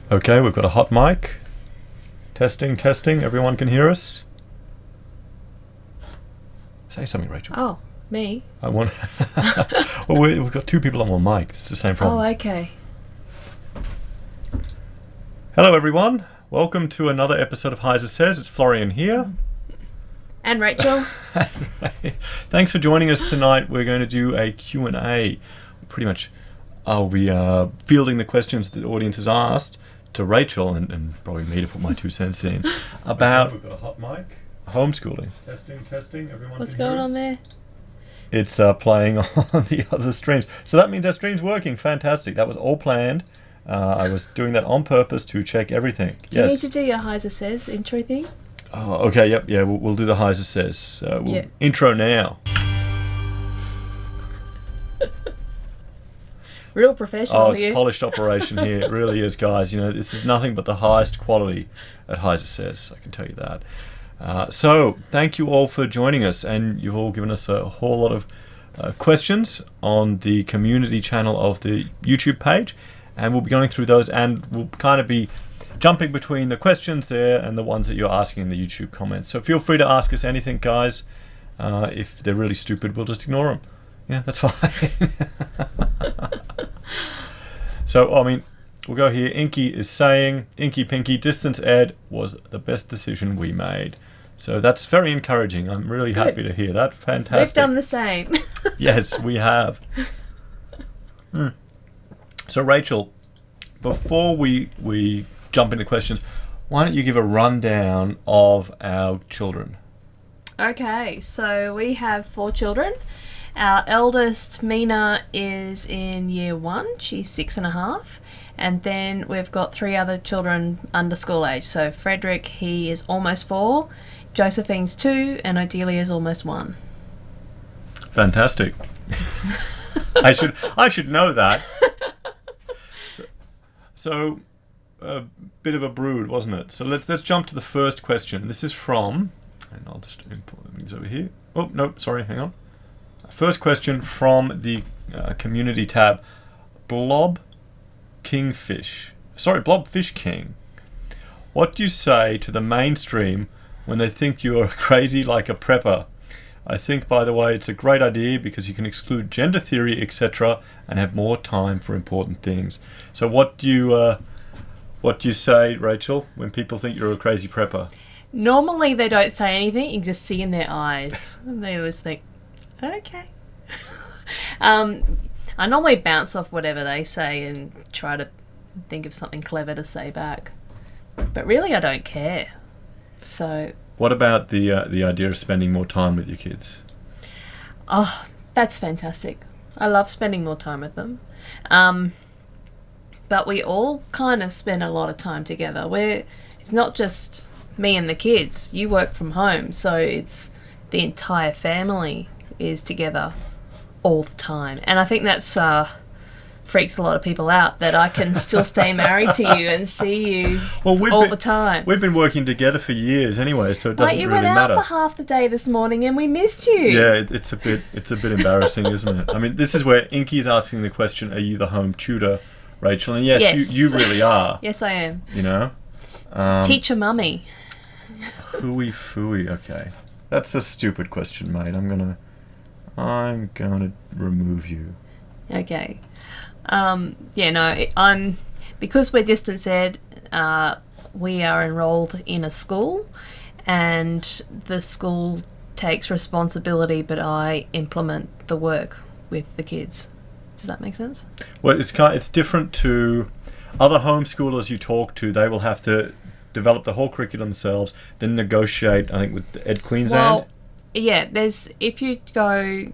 Okay, we've got a hot mic. Testing, testing. Everyone can hear us? Say something, Rachel. Oh, me? I want. Well, we've got two people on one mic. It's the same problem. Oh, okay. Hello, everyone. Welcome to another episode of Heise Says. It's Florian here. And Rachel. Thanks for joining us tonight. We're going to do a Q&A. Pretty much, I'll be fielding the questions that the audience has asked to Rachel and probably me to put my 2 cents in about. We've got a hot mic. Homeschooling. Testing, testing. Everyone. What's going on there? It's playing on the other streams. So that means our stream's working. Fantastic. That was all planned. I was doing that on purpose to check everything. Do you need to do your Heise Says intro thing? Oh, okay. Yep. Yeah. We'll do the Heise Says. Intro now. Real professional. Oh, it's a polished operation here. It really is, guys. You know, this is nothing but the highest quality at Heise Says. I can tell you that. So thank you all for joining us, and you've all given us a whole lot of questions on the community channel of the YouTube page, and we'll be going through those, and we'll kind of be jumping between the questions there and the ones that you're asking in the YouTube comments. So feel free to ask us anything, guys. If they're really stupid, we'll just ignore them. Yeah, that's fine. So, I mean, we'll go here. Inky is saying, Inky Pinky, Distance Ed was the best decision we made. So that's very encouraging. I'm really happy to hear that. Fantastic. We've done the same. Yes, we have. So, Rachel, before we jump into questions, why don't you give a rundown of our children? Okay, so we have 4 children. Our eldest, Mina, is in year 1. She's 6.5. And then we've got 3 other children under school age. So Frederick, he is almost 4. Josephine's 2. And Odelia is almost 1. Fantastic. I should know that. So a bit of a brood, wasn't it? So let's jump to the first question. This is from, and I'll just import these over here. Oh, no, sorry, hang on. First question from the community tab. Blob Fish King. What do you say to the mainstream when they think you are crazy like a prepper? I think, by the way, it's a great idea because you can exclude gender theory, etc., and have more time for important things. So what do you say, Rachel, when people think you're a crazy prepper? Normally they don't say anything. You can just see in their eyes. And they always think, okay. I normally bounce off whatever they say and try to think of something clever to say back. But really, I don't care. So. What about the idea of spending more time with your kids? Oh, that's fantastic. I love spending more time with them. But we all kind of spend a lot of time together. It's not just me and the kids. You work from home, so it's the entire family is together all the time. And I think that's freaks a lot of people out, that I can still stay married to you and see you all the time. We've been working together for years anyway, so it doesn't really matter. You went out for half the day this morning and we missed you. Yeah, it's a bit embarrassing, isn't it? I mean, this is where Inky's asking the question, are you the home tutor, Rachel? And yes. You really are. Yes, I am. You know? Teacher mummy. Hooey fooey, okay. That's a stupid question, mate. I'm gonna remove you. Okay. Because we're distance ed, we are enrolled in a school, and the school takes responsibility, but I implement the work with the kids. Does that make sense? Well, it's different to other homeschoolers you talk to. They will have to develop the whole curriculum themselves, then negotiate, I think, with Ed Queensland. Well, yeah, if you go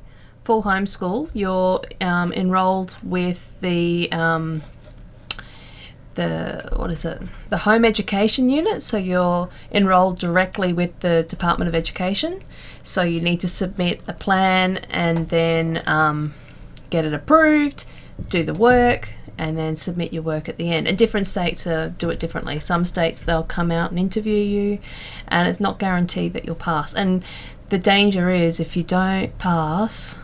full homeschool, you're enrolled with the home education unit. So you're enrolled directly with the Department of Education. So you need to submit a plan and then get it approved, do the work, and then submit your work at the end. And different states do it differently. Some states, they'll come out and interview you, and it's not guaranteed that you'll pass. And the danger is, if you don't pass,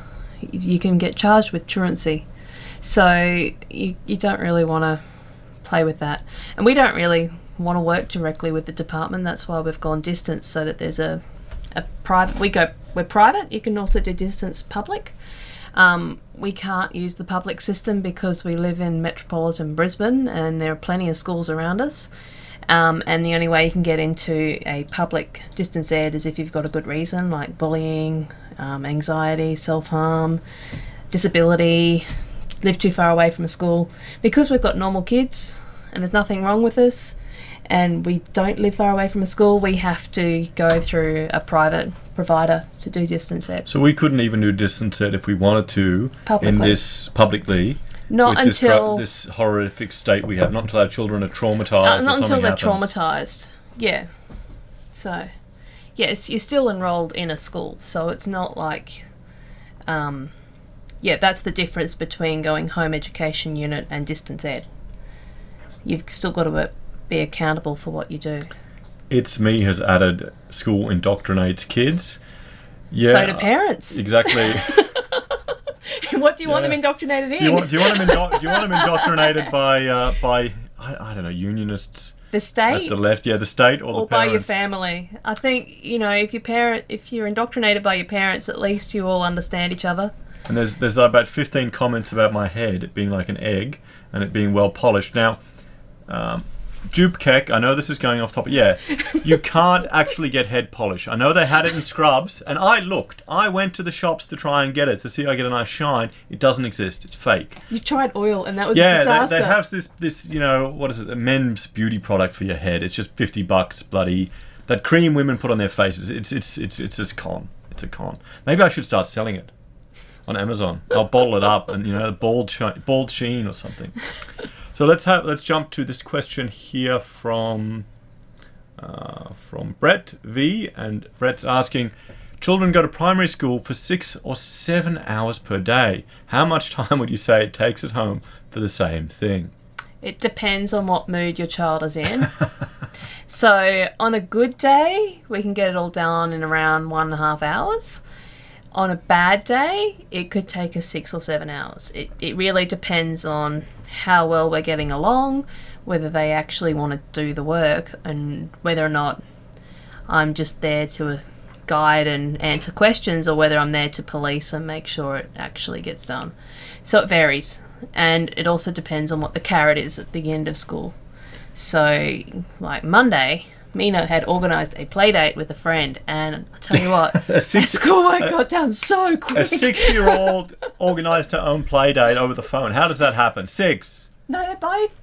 you can get charged with truancy. So you don't really want to play with that. And we don't really want to work directly with the department. That's why we've gone distance, so that there's a private. We're private. You can also do distance public. We can't use the public system because we live in metropolitan Brisbane and there are plenty of schools around us. And the only way you can get into a public distance ed is if you've got a good reason, like bullying, anxiety, self-harm, disability, live too far away from a school. Because we've got normal kids and there's nothing wrong with us and we don't live far away from a school, we have to go through a private provider to do distance ed. So we couldn't even do distance ed if we wanted to in this publicly. Not with until this horrific state we have. Not until our children are traumatised. not or until they're happens. traumatised. Yeah. So, yes, you're still enrolled in a school. So it's not like, that's the difference between going home education unit and distance ed. You've still got to be accountable for what you do. It's Me has added school indoctrinates kids. Yeah, So do parents. Exactly. What do you want them indoctrinated in? Do you want them indoctrinated by I don't know, unionists? The state? At the left, the state or the parents? Or by your family. I think, if you're indoctrinated by your parents, at least you all understand each other. And there's about 15 comments about my head being like an egg and it being well polished. Now, Jupe Keck, I know this is going off topic. Yeah, you can't actually get head polish. I know they had it in scrubs, and I looked. I went to the shops to try and get it, to see if I get a nice shine. It doesn't exist. It's fake. You tried oil, and that was a disaster. They have this, what is it, a men's beauty product for your head. It's just $50, bloody. That cream women put on their faces. It's a con. It's a con. Maybe I should start selling it on Amazon. I'll bottle it up and bald sheen or something. So let's jump to this question here from Brett V, and Brett's asking, children go to primary school for 6 or 7 hours per day. How much time would you say it takes at home for the same thing? It depends on what mood your child is in. So on a good day, we can get it all done in around 1.5 hours. On a bad day, it could take us 6 or 7 hours. It really depends on how well we're getting along, whether they actually want to do the work, and whether or not I'm just there to guide and answer questions, or whether I'm there to police and make sure it actually gets done. So it varies. And it also depends on what the carrot is at the end of school. So, like Monday, Mina had organised a play date with a friend, and I tell you what, that schoolwork got done so quick. A 6-year-old organised her own play date over the phone. How does that happen? 6? No,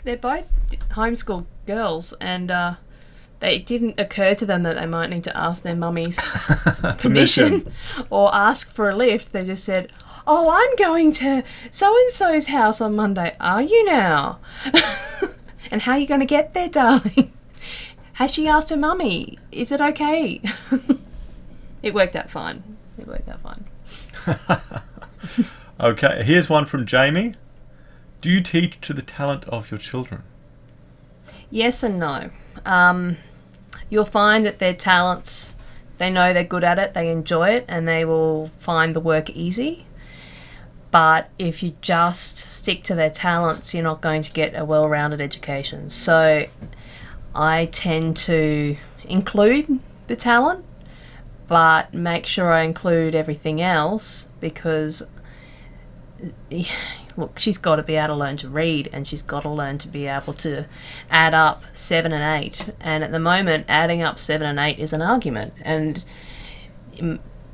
they're both homeschool girls, and it didn't occur to them that they might need to ask their mummies permission or ask for a lift. They just said, "Oh, I'm going to so-and-so's house on Monday. Are you now? And how are you going to get there, darling? Has she asked her mummy? Is it okay?" It worked out fine. Okay, here's one from Jamie. Do you teach to the talent of your children? Yes and no. You'll find that their talents, they know they're good at it, they enjoy it, and they will find the work easy. But if you just stick to their talents, you're not going to get a well-rounded education. So I tend to include the talent, but make sure I include everything else, because look, she's got to be able to learn to read, and she's got to learn to be able to add up 7 and 8. And at the moment, adding up 7 and 8 is an argument, and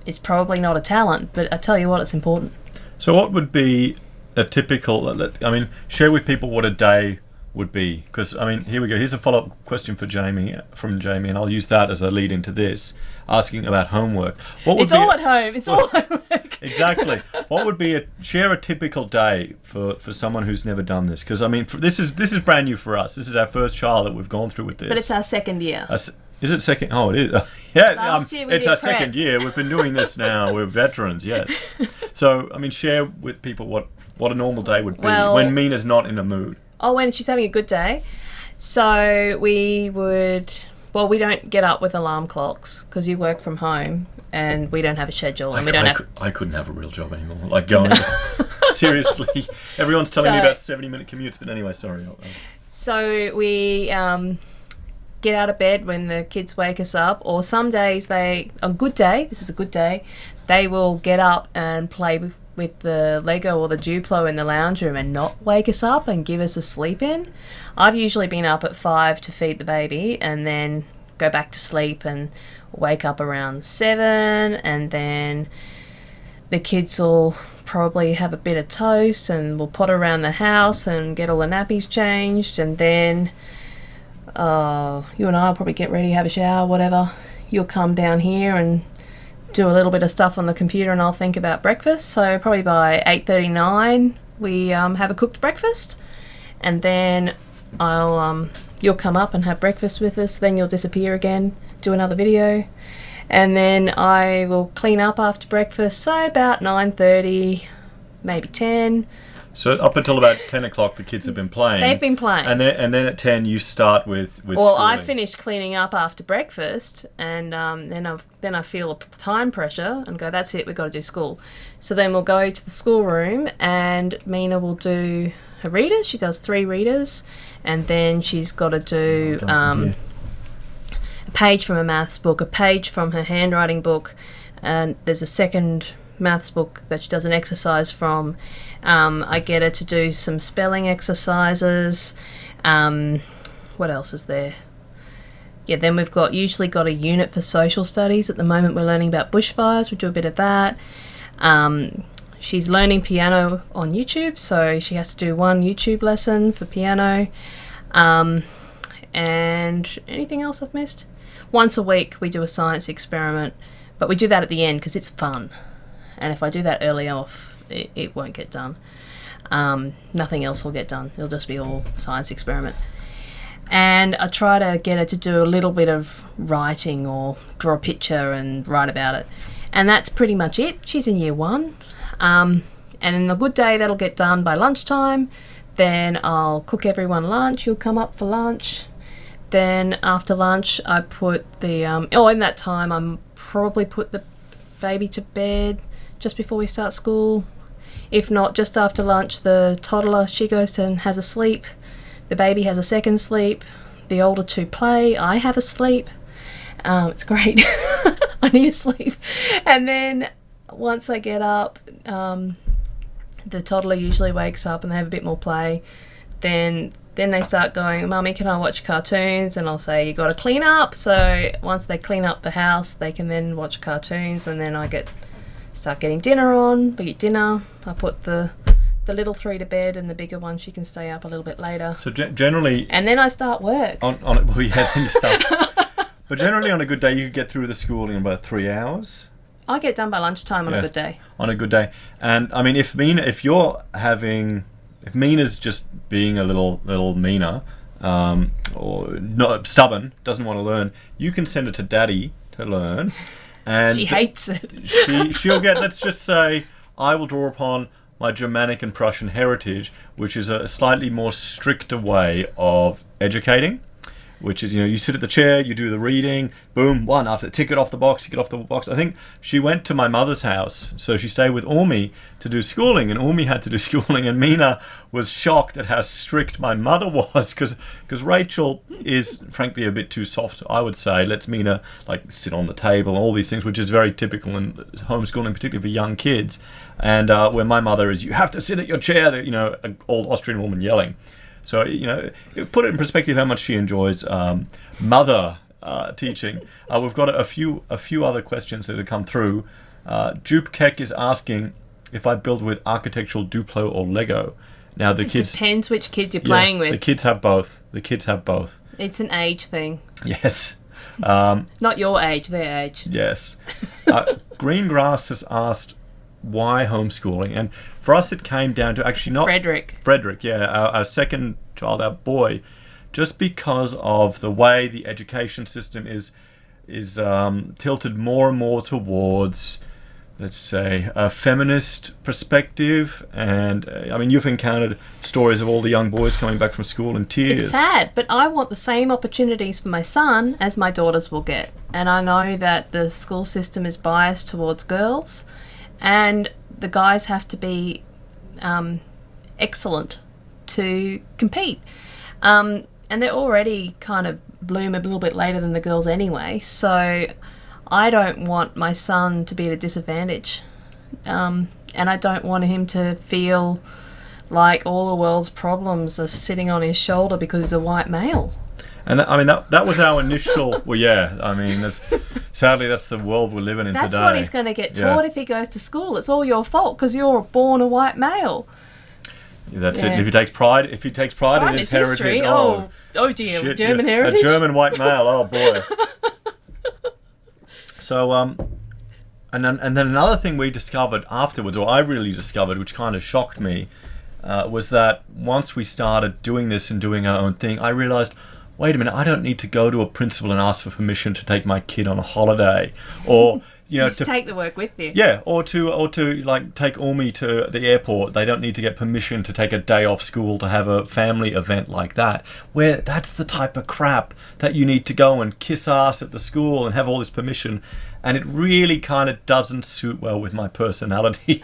it's probably not a talent, but I tell you what, it's important. So what would be a typical, share with people what a day would be, because here we go. Here's a follow-up question from Jamie, and I'll use that as a lead into this, asking about homework. It's all at home. It's all homework. Exactly. What would be share a typical day for someone who's never done this? Because this is brand new for us. This is our first child that we've gone through with this. But it's our second year. Is it second? Oh, it is. Yeah, Last year we it's did our prep. second year. We've been doing this now. We're veterans, yes. So, share with people what a normal day would be when Mina's not in a mood. Oh, when she's having a good day. So we don't get up with alarm clocks because you work from home and we don't have a schedule. And I couldn't have a real job anymore. Like going, seriously. Everyone's telling me about 70-minute commutes, but anyway, sorry. So we get out of bed when the kids wake us up, or some days on a good day, this is a good day, they will get up and play with the Lego or the Duplo in the lounge room and not wake us up and give us a sleep in. I've usually been up at 5 to feed the baby and then go back to sleep and wake up around 7, and then the kids will probably have a bit of toast and we'll potter around the house and get all the nappies changed, and then you and I will probably get ready, have a shower, whatever. You'll come down here and do a little bit of stuff on the computer and I'll think about breakfast. So probably by 8:39 we have a cooked breakfast, and then you'll come up and have breakfast with us, then you'll disappear again, do another video, and then I will clean up after breakfast, so about 9:30, maybe 10. So up until about 10 o'clock the kids have been playing. They've been playing. And then at 10 you start with well, schooling. I finished cleaning up after breakfast, and then I feel a time pressure and go, that's it, we've got to do school. So then we'll go to the schoolroom and Mina will do her readers. She does 3 readers, and then she's got to do a page from a maths book, a page from her handwriting book, and there's a second maths book that she does an exercise from. I get her to do some spelling exercises. What else is there? Yeah, then we've usually got a unit for social studies. At the moment we're learning about bushfires, we do a bit of that. She's learning piano on YouTube, so she has to do 1 YouTube lesson for piano. And anything else I've missed? Once a week we do a science experiment, but we do that at the end because it's fun. And if I do that early off, it won't get done. Nothing else will get done. It'll just be all science experiment. And I try to get her to do a little bit of writing or draw a picture and write about it. And that's pretty much it. She's in year 1. And in a good day, that'll get done by lunchtime. Then I'll cook everyone lunch. You'll come up for lunch. Then after lunch, I put in that time, I'm probably put the baby to bed just before we start school. If not, just after lunch, the toddler, she goes to and has a sleep. The baby has a second sleep. The older 2 play. I have a sleep. It's great. I need a sleep. And then once I get up, the toddler usually wakes up and they have a bit more play. Then they start going, Mummy, can I watch cartoons? And I'll say, you got to clean up. So once they clean up the house, they can then watch cartoons, and then I start getting dinner on. We get dinner. I put the little 3 to bed, and the bigger one, she can stay up a little bit later. So generally... And then I start work. Then you start. But generally on a good day you could get through the school in about 3 hours. I get done by lunchtime on a good day. On a good day. And I mean, if Mina's just being a little Mina, or not stubborn, doesn't want to learn, you can send her to Daddy to learn. And she hates it. she'll get, let's just say, I will draw upon my Germanic and Prussian heritage, which is a slightly more stricter way of educating, which is, you sit at the chair, you do the reading, boom, 1, after tick it off the box, you get off the box. I think she went to my mother's house, so she stayed with Ormi to do schooling, and Ormi had to do schooling, and Mina was shocked at how strict my mother was, because Rachel is, frankly, a bit too soft, I would say. Lets Mina, sit on the table, and all these things, which is very typical in homeschooling, particularly for young kids. And where my mother is, you have to sit at your chair, an old Austrian woman yelling. So, put it in perspective how much she enjoys mother teaching. We've got a few other questions that have come through. Jupe Keck is asking if I build with architectural Duplo or Lego. Now the kids... Depends which kids you're playing with. The kids have both. It's an age thing. Yes. Not your age, their age. Yes. Greengrass has asked, why homeschooling? And for us it came down to actually not Frederick, yeah, our second child, our boy, just because of the way the education system is tilted more and more towards, let's say, a feminist perspective. And I mean, you've encountered stories of all the young boys coming back from school in tears. It's sad, but I want the same opportunities for my son as my daughters will get, and I know that the school system is biased towards girls. And the guys have to be excellent to compete. And they're already kind of bloom a little bit later than the girls anyway, so I don't want my son to be at a disadvantage. And I don't want him to feel like all the world's problems are sitting on his shoulder because he's a white male. And that was our initial. Well, yeah. I mean, sadly, that's the world we're living in today. That's what he's going to get taught if he goes to school. It's all your fault because you're born a white male. That's it. If he takes pride, in his heritage, history. Oh dear, shit, German heritage. A German white male. Oh boy. So and then another thing we discovered afterwards, or I really discovered, which kind of shocked me, was that once we started doing this and doing our own thing, I realized, wait a minute, I don't need to go to a principal and ask for permission to take my kid on a holiday, or to take the work with you. Yeah, or to like take Umi to the airport. They don't need to get permission to take a day off school to have a family event like that. Where that's the type of crap that you need to go and kiss ass at the school and have all this permission. And it really kind of doesn't suit well with my personality,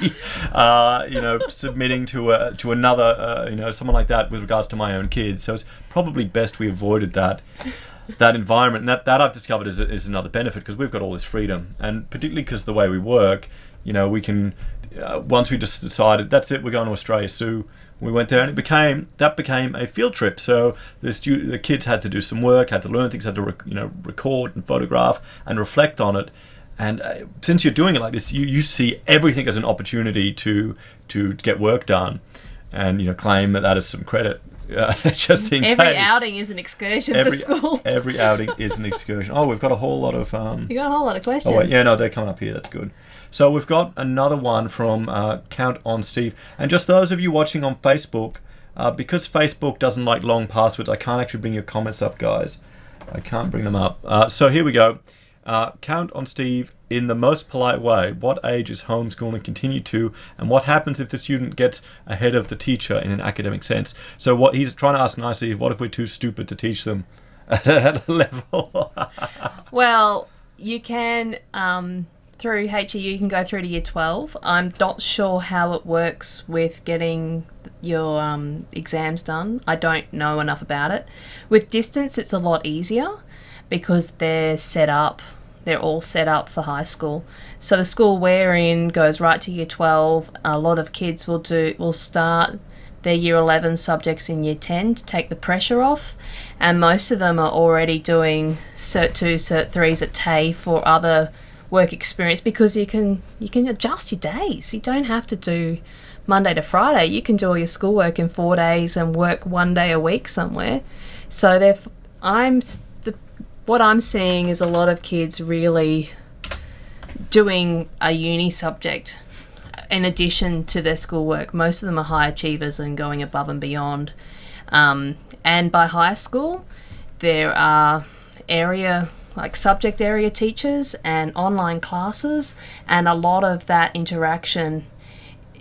submitting to another, someone like that with regards to my own kids. So it's probably best we avoided that environment. And that I've discovered is another benefit, because we've got all this freedom, and particularly because the way we work, we can once we just decided that's it, we're going to Australia. So we went there, and that became a field trip. So the kids had to do some work, had to learn things, had to record and photograph and reflect on it. And since you're doing it like this, you see everything as an opportunity to get work done, and claim that is some credit. Just in every case. Outing is an excursion for school. Every outing is an excursion. Oh, we've got a whole lot of. You got a whole lot of questions. Oh wait, yeah, no, they're coming up here. That's good. So we've got another one from Count on Steve, and just those of you watching on Facebook, because Facebook doesn't like long passwords, I can't actually bring your comments up, guys. I can't bring them up. So here we go. Count on Steve, in the most polite way, what age is homeschooling continued to, and what happens if the student gets ahead of the teacher in an academic sense? So what he's trying to ask nicely, what if we're too stupid to teach them at a level? Well, you can, through HEU, you can go through to year 12. I'm not sure how it works with getting your exams done. I don't know enough about it. With distance, it's a lot easier because they're all set up for high school. So the school we're in goes right to year 12. A lot of kids will start their year 11 subjects in year 10 to take the pressure off, and most of them are already doing Cert 2, Cert 3s at TAFE for other work experience, because you can adjust your days. You don't have to do Monday to Friday. You can do all your schoolwork in 4 days and work 1 day a week somewhere. So what I'm seeing is a lot of kids really doing a uni subject in addition to their schoolwork. Most of them are high achievers and going above and beyond. And by high school, there are subject area teachers and online classes, and a lot of that interaction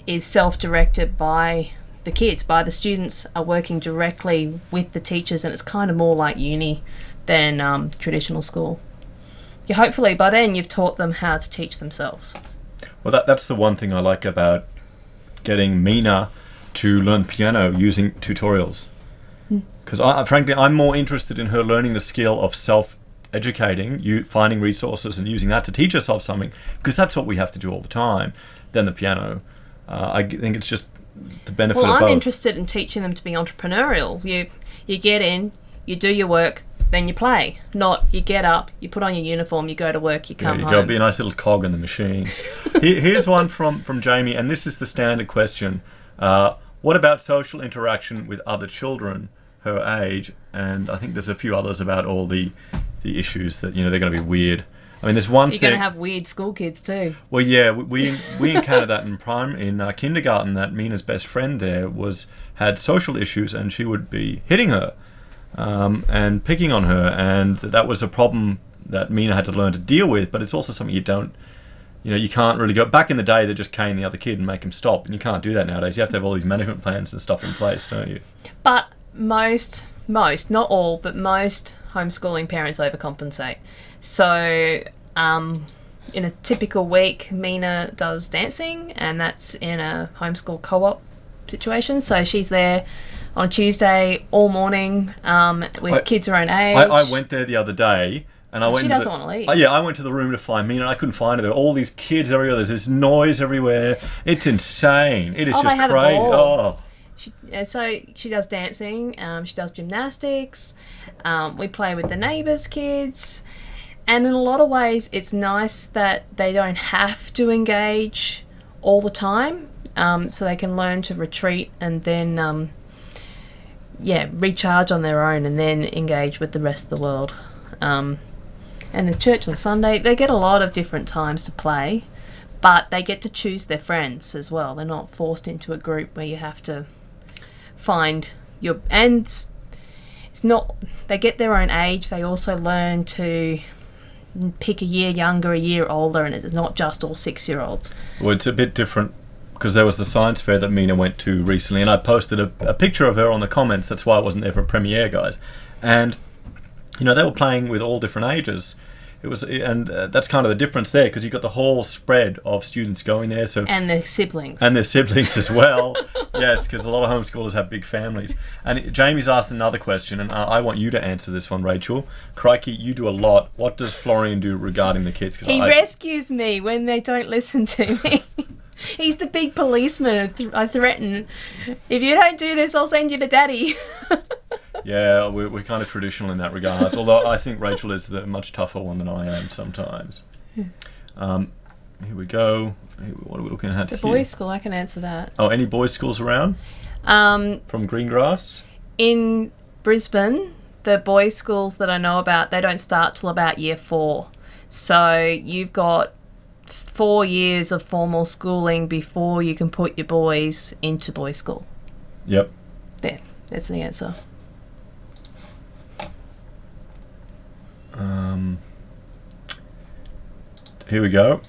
is self-directed by the kids. By the students are working directly with the teachers, and it's kind of more like uni than traditional school. Hopefully by then you've taught them how to teach themselves. Well, that's the one thing I like about getting Mina to learn piano using tutorials. Because frankly, I'm more interested in her learning the skill of self-educating, finding resources and using that to teach herself something, because that's what we have to do all the time, than the piano. I think it's just the benefit of both. Well, I'm interested in teaching them to be entrepreneurial. You get in, you do your work, then you play. Not you get up, you put on your uniform, you go to work, you come home. Go be a nice little cog in the machine. Here's one from Jamie, and this is the standard question. What about social interaction with other children her age? And I think there's a few others about all the issues that they're going to be weird. I mean, there's one You're thing. going to have weird school kids too. Well, yeah, we encountered that in kindergarten. That Mina's best friend there had social issues, and she would be hitting her. And picking on her, and that was a problem that Mina had to learn to deal with. But it's also something you can't really go back in the day. They just cane the other kid and make him stop, and you can't do that nowadays. You have to have all these management plans and stuff in place, don't you? But most, not all, but most homeschooling parents overcompensate. So in a typical week, Mina does dancing, and that's in a homeschool co-op situation. So she's there on a Tuesday all morning with kids her own age. I went there the other day. And I went she doesn't want to leave. I went to the room to find me, and I couldn't find her. There were all these kids everywhere. There's this noise everywhere. It's insane. It is just they have crazy. A ball. Oh. So she does dancing. She does gymnastics. We play with the neighbours' kids. And in a lot of ways, it's nice that they don't have to engage all the time. So they can learn to retreat and then, recharge on their own and then engage with the rest of the world. And there's church on Sunday. They get a lot of different times to play, but they get to choose their friends as well. They're not forced into a group where you have to find your... And it's not... They get their own age. They also learn to pick a year younger, a year older, and it's not just all 6-year-olds. Well, it's a bit different because there was the science fair that Mina went to recently, and I posted a picture of her on the comments. That's why I wasn't there for premiere, guys. And... they were playing with all different ages. That's kind of the difference there, because you've got the whole spread of students going there. And their siblings. And their siblings as well. Yes, because a lot of homeschoolers have big families. And Jamie's asked another question, and I want you to answer this one, Rachel. Crikey, you do a lot. What does Florian do regarding the kids? He rescues me when they don't listen to me. He's the big policeman. I threaten, if you don't do this, I'll send you to Daddy. Yeah, we're kind of traditional in that regard. Although I think Rachel is the much tougher one than I am sometimes. Here we go. What are we looking at here? The boys' school, I can answer that. Oh, any boys' schools around? From Greengrass? In Brisbane, the boys' schools that I know about, they don't start till about year 4. So you've got 4 years of formal schooling before you can put your boys into boys' school. Yep. There, that's the answer. Here we go.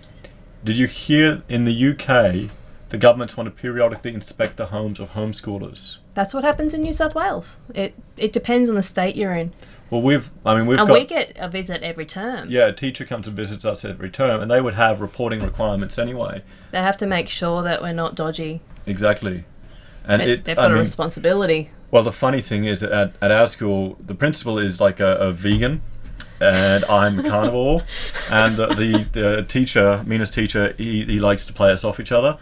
Did you hear in the UK the governments want to periodically inspect the homes of homeschoolers? That's what happens in New South Wales. It depends on the state you're in. Well, we get a visit every term. Yeah, a teacher comes and visits us every term, and they would have reporting requirements anyway. They have to make sure that we're not dodgy. Exactly. And they've got a responsibility. Well, the funny thing is that at our school, the principal is like a vegan, and I'm a carnivore, and the teacher, Mina's teacher, he likes to play us off each other,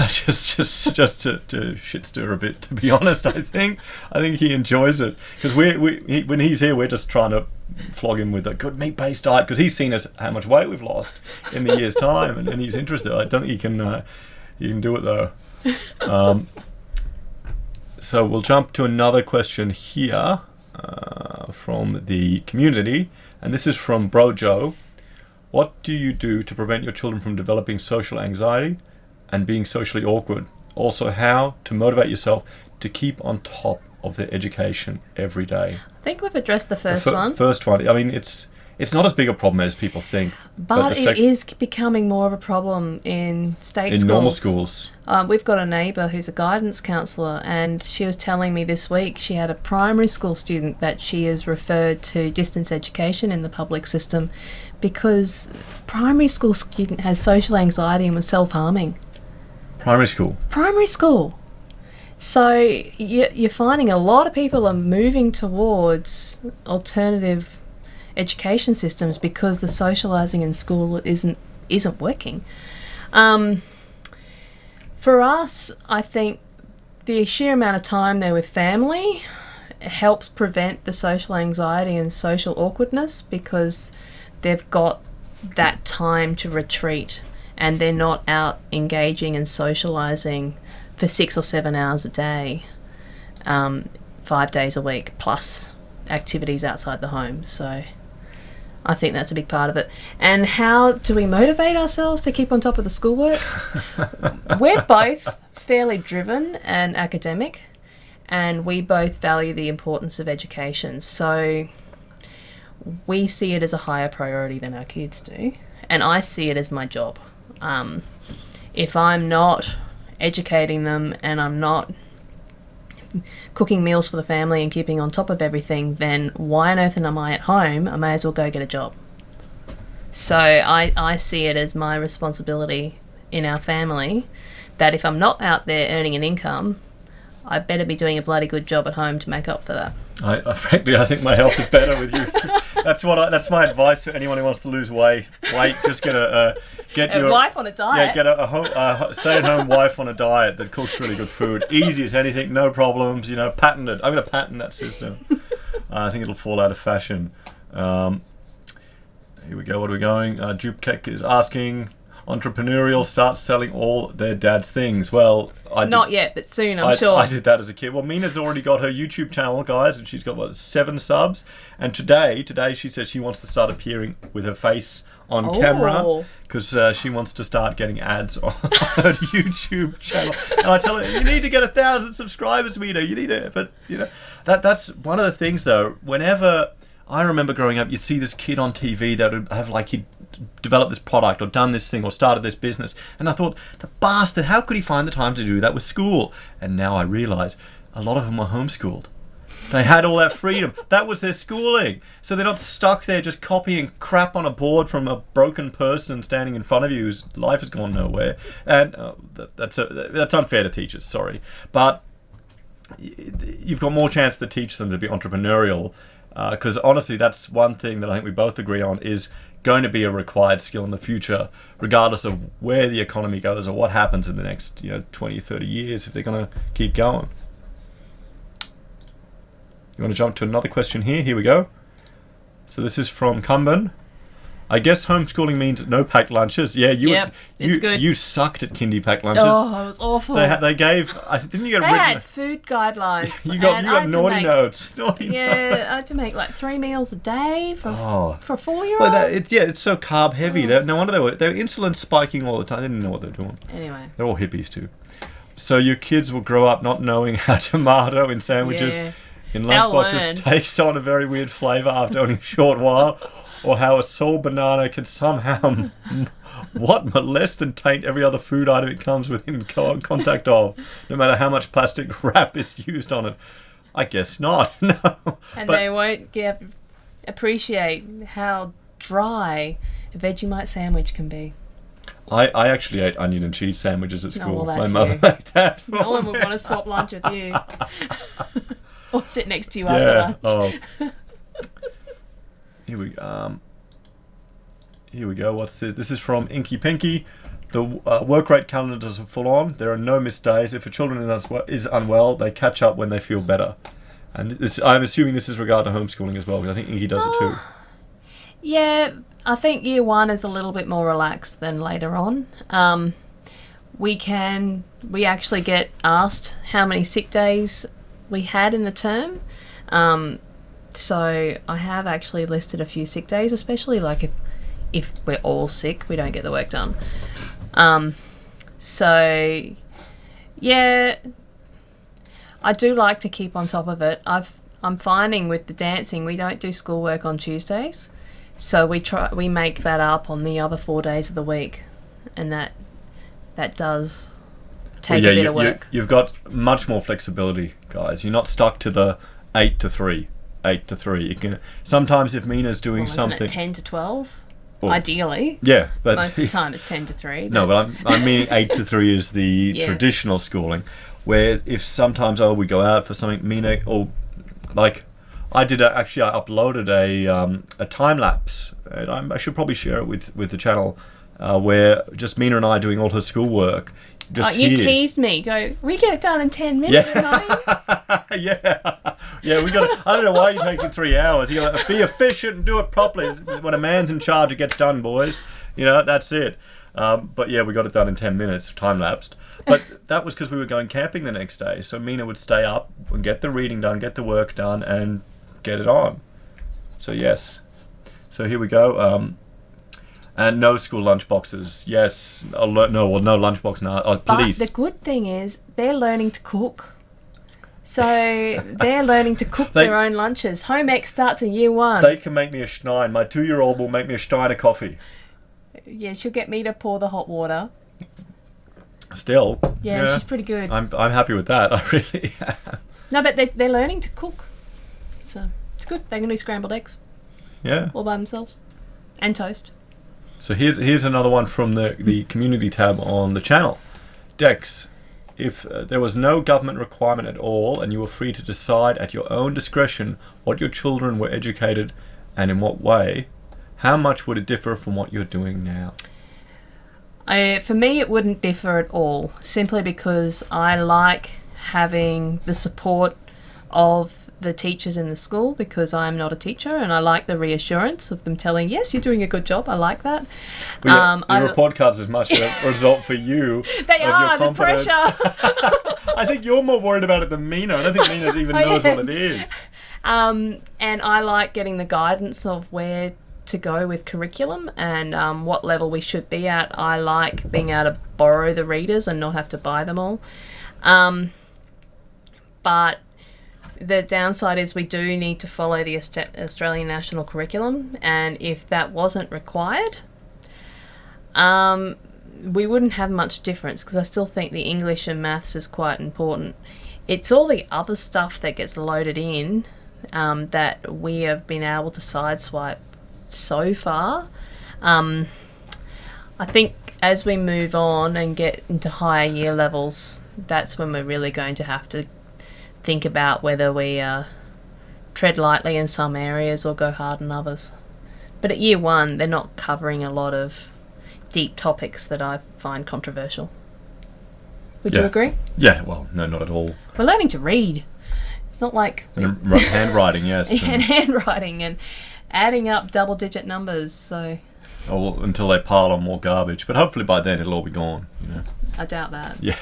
just to shit stir a bit. To be honest, I think he enjoys it, because when he's here, we're just trying to flog him with a good meat-based diet, because he's seen us how much weight we've lost in the year's time, and he's interested. I don't think he can do it though. So we'll jump to another question here. From the community, and this is from Brojo. What do you do to prevent your children from developing social anxiety and being socially awkward? Also, how to motivate yourself to keep on top of their education every day? I think we've addressed the first one. First one. I mean, it's not as big a problem as people think. But it is becoming more of a problem in state schools. In normal schools. We've got a neighbour who's a guidance counsellor, and she was telling me this week she had a primary school student that she has referred to distance education in the public system because primary school student has social anxiety and was self-harming. Primary school? Primary school. So you're finding a lot of people are moving towards alternative education systems because the socialising in school isn't working. For us, I think the sheer amount of time they're with family helps prevent the social anxiety and social awkwardness because they've got that time to retreat and they're not out engaging and socialising for 6 or 7 hours a day, 5 days a week, plus activities outside the home. So I think that's a big part of it. And how do we motivate ourselves to keep on top of the schoolwork? We're both fairly driven and academic, and we both value the importance of education. So we see it as a higher priority than our kids do, and I see it as my job. If I'm not educating them and I'm not cooking meals for the family and keeping on top of everything, then why on earth am I at home? I may as well go get a job. So I see it as my responsibility in our family that if I'm not out there earning an income, I better be doing a bloody good job at home to make up for that. Frankly, I think my health is better with you. That's my advice for anyone who wants to lose weight. Just get a wife on a diet. Yeah, get a stay-at-home wife on a diet that cooks really good food. Easy as anything, no problems. Patented. I'm going to patent that system. I think it'll fall out of fashion. Here we go. What are we going? Jupkek is asking. Entrepreneurial starts selling all their dad's things. Well, not yet, but soon, I'm sure. I did that as a kid. Well, Mina's already got her YouTube channel, guys, and she's got 7 subs. And today she said she wants to start appearing with her face on camera because she wants to start getting ads on her YouTube channel. And I tell her, you need to get 1,000 subscribers, Mina. You need it. But that's one of the things though. Whenever I remember growing up, you'd see this kid on TV that would have he'd developed this product or done this thing or started this business, and I thought, the bastard, how could he find the time to do that with school? And now I realise a lot of them were homeschooled. They had all that freedom. That was their schooling. So they're not stuck there just copying crap on a board from a broken person standing in front of you whose life has gone nowhere. And that's unfair to teachers, sorry. But you've got more chance to teach them to be entrepreneurial, because honestly, that's one thing that I think we both agree on is going to be a required skill in the future, regardless of where the economy goes or what happens in the next 20, 30 years, if they're going to keep going. You want to jump to another question here? Here we go. So this is from Cumben. I guess homeschooling means no packed lunches. Yeah, it's good. You sucked at kindy packed lunches. Oh, it was awful. They gave. Didn't you get? They had food guidelines. you got naughty notes. I had to make 3 meals a day for a 4-year-old. Well, it's so carb heavy. No wonder they were insulin spiking all the time. They didn't know what they were doing. Anyway, they're all hippies too. So your kids will grow up not knowing how tomato in sandwiches in lunchboxes takes on a very weird flavour after only a short while. Or how a soul banana can somehow molest and taint every other food item it comes within contact of, no matter how much plastic wrap is used on it. I guess not. No. And they won't appreciate how dry a Vegemite sandwich can be. I actually ate onion and cheese sandwiches at school. My mother made that. No one would want to swap lunch with you. Or sit next to you after lunch. Here we go. What's this? This is from Inky Pinky. The work rate calendars are full on. There are no missed days. If a children is unwell, they catch up when they feel better. And I'm assuming this is regard to homeschooling as well, because I think Inky does it too. Yeah, I think year 1 is a little bit more relaxed than later on. We actually get asked how many sick days we had in the term. So I have actually listed a few sick days, especially if we're all sick, we don't get the work done. So yeah, I do like to keep on top of it. I'm finding with the dancing, we don't do schoolwork on Tuesdays, so we make that up on the other 4 days of the week, and that does take a bit of work. You've got much more flexibility, guys. You're not stuck to the 8 to 3. 8 to 3. You can sometimes, if Mina's doing something, isn't it 10 to 12? Ideally. Yeah, but most of the time it's 10 to 3. No, but I mean 8 to 3 is the traditional schooling. Where if sometimes we go out for something, Mina, or I did I uploaded a time lapse. And I should probably share it with the channel, where just Mina and I doing all her schoolwork. You teased me. We get it done in 10 minutes, Mummy. Yeah, we got. I don't know why you're taking 3 hours. You got to be efficient and do it properly. When a man's in charge, it gets done, boys. That's it. But yeah, we got it done in 10 minutes, time lapsed. But that was because we were going camping the next day. So Mina would stay up and get the reading done, get the work done, and get it on. So yes. So here we go. And no school lunch boxes. Yes. No lunchbox now. Please. But the good thing is they're learning to cook. So they're learning to cook their own lunches. Home ec starts in year 1. They can make me a Stein. My 2-year-old will make me a Stein of coffee. Yeah, she'll get me to pour the hot water. Still. Yeah, she's pretty good. I'm happy with that. I really am. No, but they're learning to cook. So it's good. They can do scrambled eggs. Yeah. All by themselves. And toast. So here's another one from the community tab on the channel. Dex, if there was no government requirement at all and you were free to decide at your own discretion what your children were educated and in what way, how much would it differ from what you're doing now? For me, it wouldn't differ at all, simply because I like having the support of the teachers in the school, because I'm not a teacher, and I like the reassurance of them telling, yes, you're doing a good job. I like that. Well, your report cards is much a result for you. They are, the pressure. I think you're more worried about it than Mina. I don't think Mina even knows what it is. And I like getting the guidance of where to go with curriculum and what level we should be at. I like being able to borrow the readers and not have to buy them all. But the downside is we do need to follow the Australian National Curriculum, and if that wasn't required, we wouldn't have much difference, because I still think the English and maths is quite important. It's all the other stuff that gets loaded in that we have been able to sideswipe so far. I think as we move on and get into higher year levels, that's when we're really going to have to think about whether we tread lightly in some areas or go hard in others. But at year one, they're not covering a lot of deep topics that I find controversial. Would you agree? Yeah, well, no, not at all. We're learning to read. It's not like... And handwriting, yes. And handwriting and adding up double-digit numbers, so... Oh, well, until they pile on more garbage. But hopefully by then it'll all be gone, you know. I doubt that. Yeah.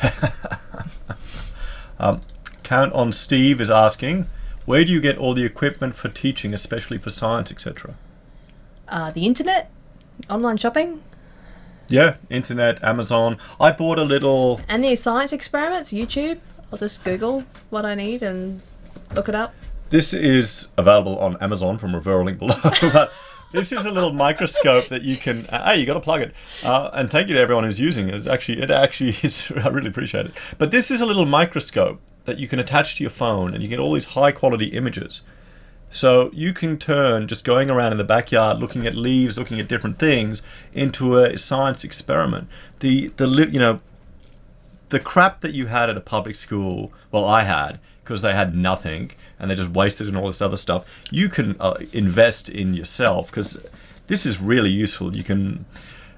Count on Steve is asking, where do you get all the equipment for teaching, especially for science, etc.? The internet, online shopping. Yeah, internet, Amazon. I bought a little... And the science experiments, YouTube. I'll just Google what I need and look it up. This is available on Amazon from referral link below. But this is a little microscope that you can... Hey, you got to plug it. And thank you to everyone who's using it. It actually is... I really appreciate it. But this is a little microscope that you can attach to your phone, and you get all these high quality images. So you can turn just going around in the backyard, looking at leaves, looking at different things, into a science experiment. The crap that you had at a public school, well, I had, because they had nothing and they just wasted it and all this other stuff. You can invest in yourself, because this is really useful. You can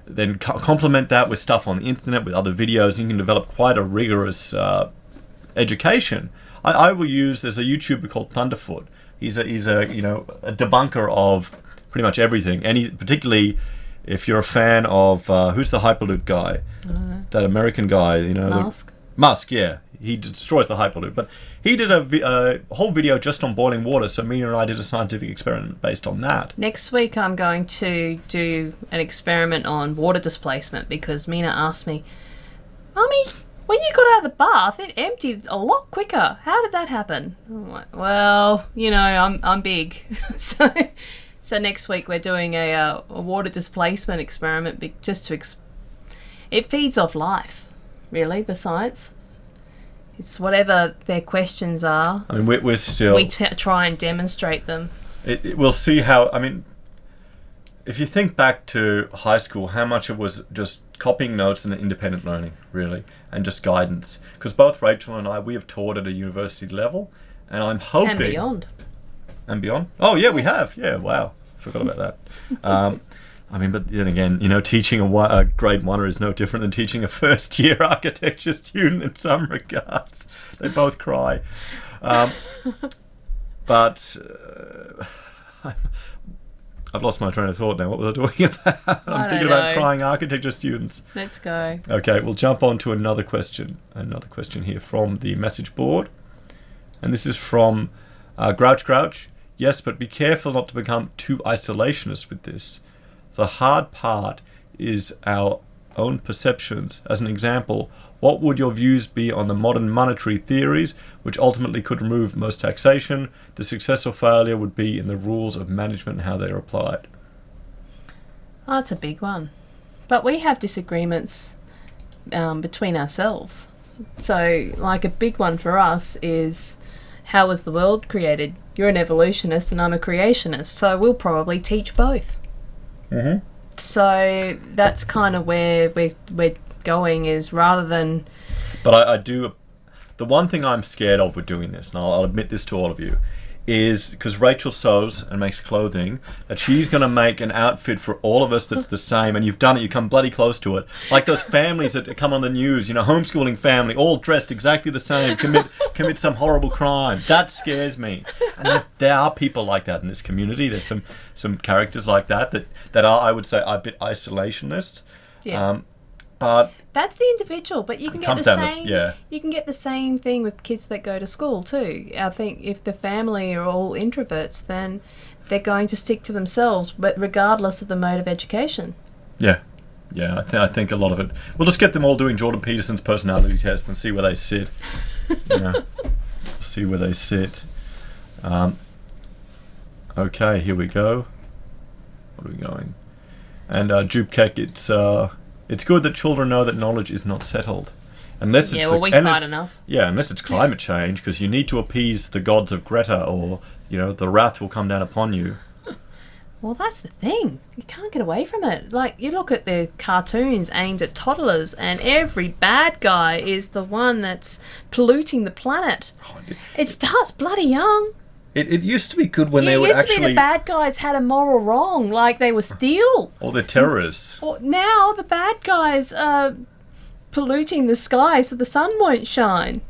then complement that with stuff on the internet, with other videos, and you can develop quite a rigorous education. I will use, there's a YouTuber called Thunderfoot. He's a a debunker of pretty much everything. Particularly if you're a fan of who's the Hyperloop guy? That American guy, Musk, yeah. He destroys the Hyperloop. But he did a whole video just on boiling water, so Mina and I did a scientific experiment based on that. Next week I'm going to do an experiment on water displacement, because Mina asked me, Mummy, when you got out of the bath, it emptied a lot quicker. How did that happen? I'm like, well, I'm big. So next week we're doing a water displacement experiment, just to... it feeds off life, really, the science. It's whatever their questions are. I mean, we're still... We try and demonstrate them. We'll see how... I mean, if you think back to high school, how much it was just copying notes and independent learning, really, and just guidance. Because both Rachel and I, we have taught at a university level, and I'm hoping... And beyond. And beyond? Oh, yeah, we have. Yeah, wow. Forgot about that. I mean, but then again, teaching a grade oneer is no different than teaching a first-year architecture student in some regards. They both cry. But... I've lost my train of thought now. What was I talking about? I'm thinking about crying architecture students. Let's go. Okay, we'll jump on to another question. Another question here from the message board. And this is from Grouch. Yes, but be careful not to become too isolationist with this. The hard part is our own perceptions. As an example, what would your views be on the modern monetary theories, which ultimately could remove most taxation? The success or failure would be in the rules of management and how they are applied. Oh, that's a big one. But we have disagreements between ourselves. So, like, a big one for us is, how was the world created? You're an evolutionist and I'm a creationist, so we'll probably teach both. Mm-hmm. So that's kind of where we're going, is rather than... But I do the one thing I'm scared of with doing this, and I'll admit this to all of you, is because Rachel sews and makes clothing, that she's going to make an outfit for all of us that's the same, and you've done it, you come bloody close to it. Like those families that come on the news, homeschooling family, all dressed exactly the same, commit some horrible crime. That scares me. And there are people like that in this community. There's some characters like that are, I would say, a bit isolationist. Yeah. But that's the individual, but you can get the same. You can get the same thing with kids that go to school too. I think if the family are all introverts, then they're going to stick to themselves, but regardless of the mode of education. Yeah. I think a lot of it. We'll just get them all doing Jordan Peterson's personality test and see where they sit. See where they sit. Okay, here we go. What are we going? And Jupkek, it's good that children know that knowledge is not settled. Unless it's we fight enough. Yeah, unless it's climate change, because you need to appease the gods of Greta, or the wrath will come down upon you. Well, that's the thing. You can't get away from it. Like, you look at the cartoons aimed at toddlers, and every bad guy is the one that's polluting the planet. It starts bloody young. It used to be good when they would actually... It used to be the bad guys had a moral wrong, like they were steel. Or they're terrorists. Now the bad guys are polluting the sky so the sun won't shine.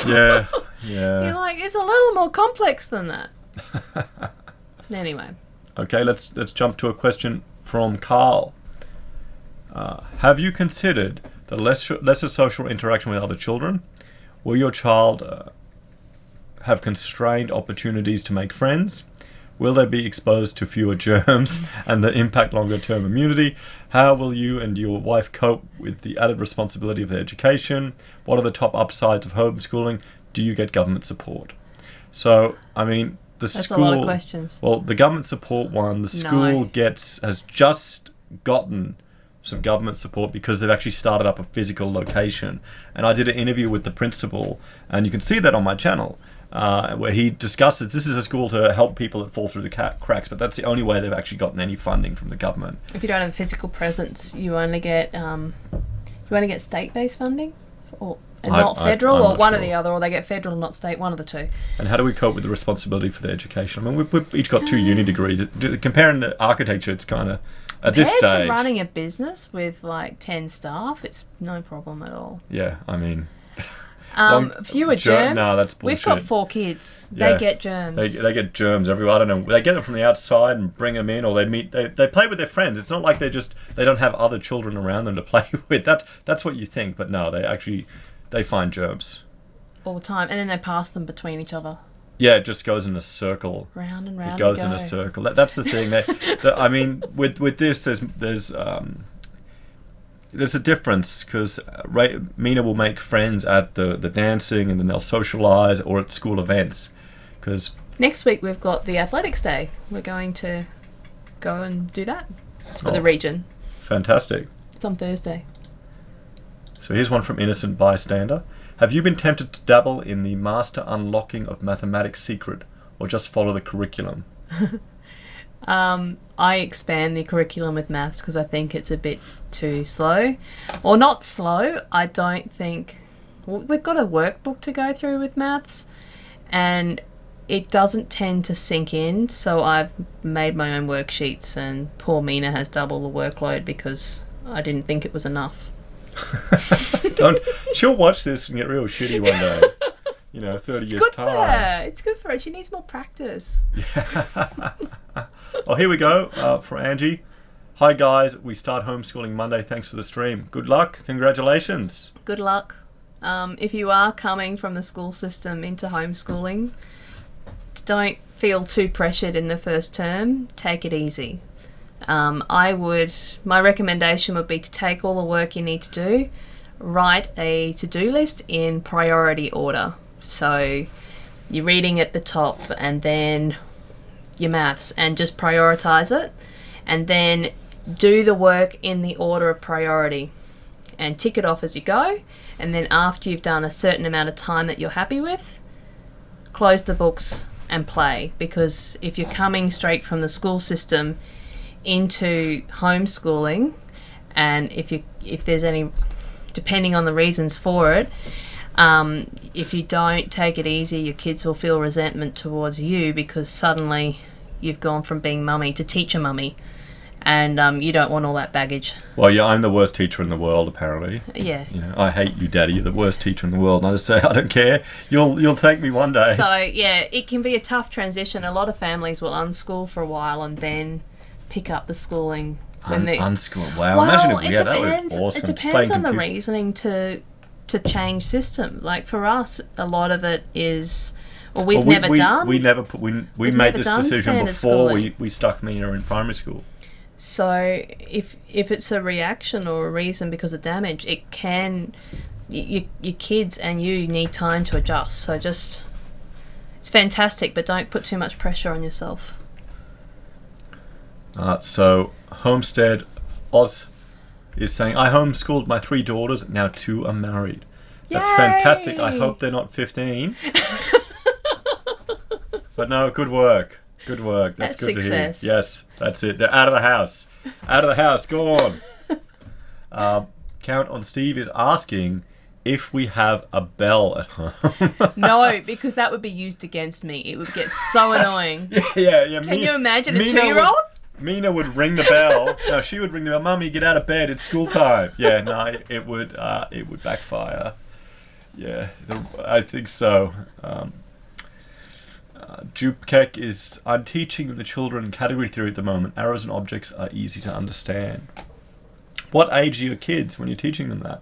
Yeah. You're like, it's a little more complex than that. Anyway. Okay, let's jump to a question from Carl. Have you considered the lesser social interaction with other children? Will your child... have constrained opportunities to make friends? Will they be exposed to fewer germs and the impact longer-term immunity? How will you and your wife cope with the added responsibility of their education? What are the top upsides of homeschooling? Do you get government support? So, I mean, That's a lot of questions. Well, the government support one, the school has just gotten some government support because they've actually started up a physical location. And I did an interview with the principal, and you can see that on my channel. Where he discusses this is a school to help people that fall through the cracks, but that's the only way they've actually gotten any funding from the government. If you don't have a physical presence, you only get state-based funding, not federal, or one or the other, or they get federal and not state, one of the two. And how do we cope with the responsibility for the education? I mean, we've each got 2 uni degrees. Comparing the architecture, it's kind of at this stage. Compared to running a business with like 10 staff, it's no problem at all. Yeah, I mean. Fewer germs. No, that's bullshit. We've got 4 kids. Yeah. They get germs. They get germs everywhere. I don't know. They get them from the outside and bring them in, or they play with their friends. It's not like they don't have other children around them to play with. That's what you think, but no, they find germs all the time, and then they pass them between each other. Yeah, it just goes in a circle. Round and round. It goes in a circle. That's the thing. I mean, with this, there's a difference, because Mina will make friends at the dancing, and then they'll socialise, or at school events. Because next week we've got the athletics day. We're going to go and do that. It's for the region. Fantastic. It's on Thursday. So here's one from Innocent Bystander. Have you been tempted to dabble in the master unlocking of mathematics secret, or just follow the curriculum? I expand the curriculum with maths because I think it's a bit too slow. Or not slow, I don't think... We've got a workbook to go through with maths, and it doesn't tend to sink in, so I've made my own worksheets, and poor Mina has double the workload because I didn't think it was enough. She'll watch this and get real shitty one day. 30 years time. It's good for her. She needs more practice. Yeah. Well, here we go for Angie. Hi guys, we start homeschooling Monday. Thanks for the stream. Good luck. Congratulations. Good luck. If you are coming from the school system into homeschooling, don't feel too pressured in the first term. Take it easy. My recommendation would be to take all the work you need to do, write a to-do list in priority order. So you're reading at the top, and then your maths, and just prioritize it, and then do the work in the order of priority and tick it off as you go. And then after you've done a certain amount of time that you're happy with, close the books and play. Because if you're coming straight from the school system into homeschooling, and if there's any, depending on the reasons for it, If you don't take it easy, your kids will feel resentment towards you because suddenly you've gone from being mummy to teacher mummy, and you don't want all that baggage. Well, yeah, I'm the worst teacher in the world, apparently. Yeah. You know, I hate you, Daddy. You're the worst teacher in the world. And I just say, I don't care. You'll thank me one day. So, yeah, it can be a tough transition. A lot of families will unschool for a while and then pick up the schooling. Unschool. Wow. Well, Imagine if we it had that. depends. Would be awesome. It depends on the reasoning to change system. Like for us, a lot of it is, we made this decision before we stuck Mina in primary school. So if it's a reaction or a reason because of damage, it can, your kids and you need time to adjust. So just, it's fantastic, but don't put too much pressure on yourself. So Homestead Oz is saying, I homeschooled my 3 daughters, now 2 are married. That's fantastic. I hope they're not 15. But no, good work. Good work. That's good success. To hear. Yes, that's it. They're out of the house. Out of the house. Go on. Count on Steve is asking if we have a bell at home. No, because that would be used against me. It would get so annoying. Yeah. Can you imagine a 2-year-old? Mina would ring the bell. No, she would ring the bell. Mummy, get out of bed. It's school time. Yeah, no, it would backfire. Yeah, I think so. Jupkek is, I'm teaching the children category theory at the moment. Arrows and objects are easy to understand. What age are your kids when you're teaching them that?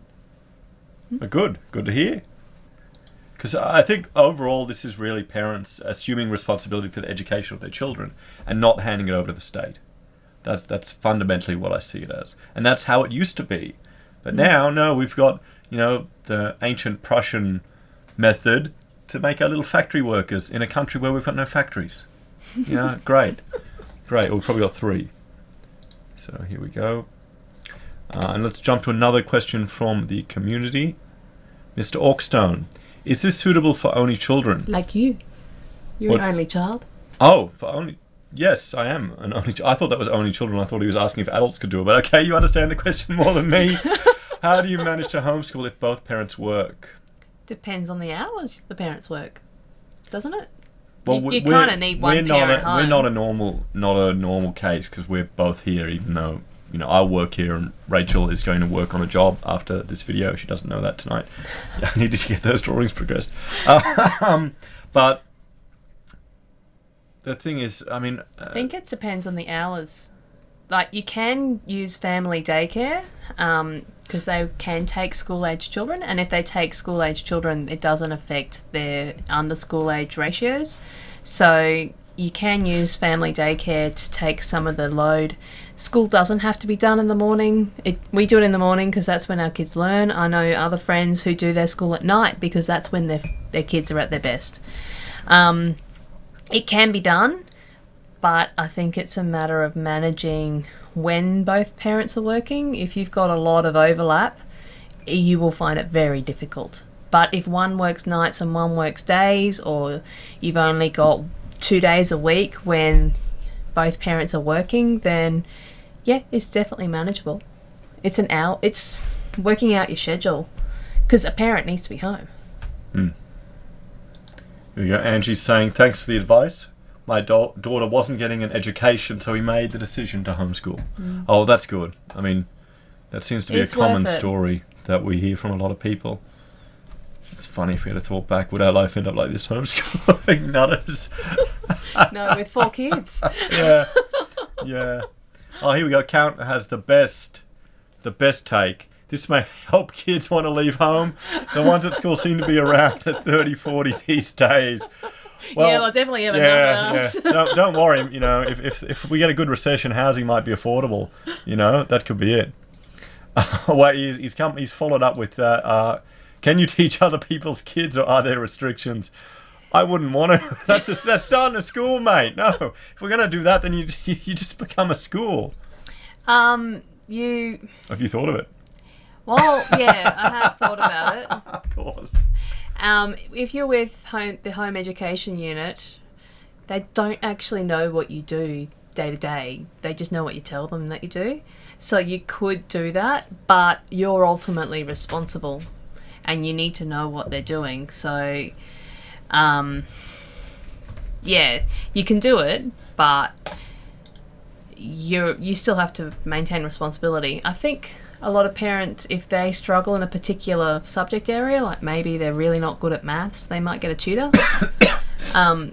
Good to hear. Because I think overall this is really parents assuming responsibility for the education of their children and not handing it over to the state. That's fundamentally what I see it as. And that's how it used to be. But now, no, we've got, the ancient Prussian method to make our little factory workers in a country where we've got no factories. Great. We've probably got 3. So here we go. And let's jump to another question from the community. Mr. Orkstone, is this suitable for only children? Like you. You're an only child. Oh, for only... Yes, I am an only child. I thought that was only children. I thought he was asking if adults could do it. But okay, you understand the question more than me. How do you manage to homeschool if both parents work? Depends on the hours the parents work, doesn't it? Well, you kind of need one parent home. We're not a normal case because we're both here. Even though I work here and Rachel is going to work on a job after this video. She doesn't know that tonight. I need to get those drawings progressed. But the thing is, I think it depends on the hours. Like you can use family daycare. Because they can take school-age children, and if they take school-age children, it doesn't affect their under-school-age ratios. So you can use family daycare to take some of the load. School doesn't have to be done in the morning. We do it in the morning because that's when our kids learn. I know other friends who do their school at night because that's when their kids are at their best. It can be done, but I think it's a matter of managing when both parents are working. If you've got a lot of overlap, you will find it very difficult. But if one works nights and one works days, or you've only got 2 days a week when both parents are working, then yeah, it's definitely manageable. It's working out your schedule because a parent needs to be home. Here we go. Angie's saying, thanks for the advice. My daughter wasn't getting an education, so we made the decision to homeschool. Oh, that's good. That seems to be a common story that we hear from a lot of people. It's funny if we had a thought back, would our life end up like this, homeschooling nutters? No, with 4 kids. Yeah. Oh, here we go. Count has the best take. This may help kids want to leave home. The ones at school seem to be around at 30, 40 these days. Well, yeah, they'll definitely have enough. Yeah. Don't worry. If we get a good recession, housing might be affordable. That could be it. He's followed up with can you teach other people's kids, or are there restrictions? I wouldn't want to. That's starting a school, mate. No, if we're gonna do that, then you just become a school. Have you thought of it? Well, yeah, I have thought about it. Of course. If you're with the home education unit, they don't actually know what you do day to day. They just know what you tell them that you do. So you could do that, but you're ultimately responsible. and you need to know what they're doing. So, yeah, you can do it, but you still have to maintain responsibility. I think a lot of parents, if they struggle in a particular subject area, like maybe they're really not good at maths, they might get a tutor.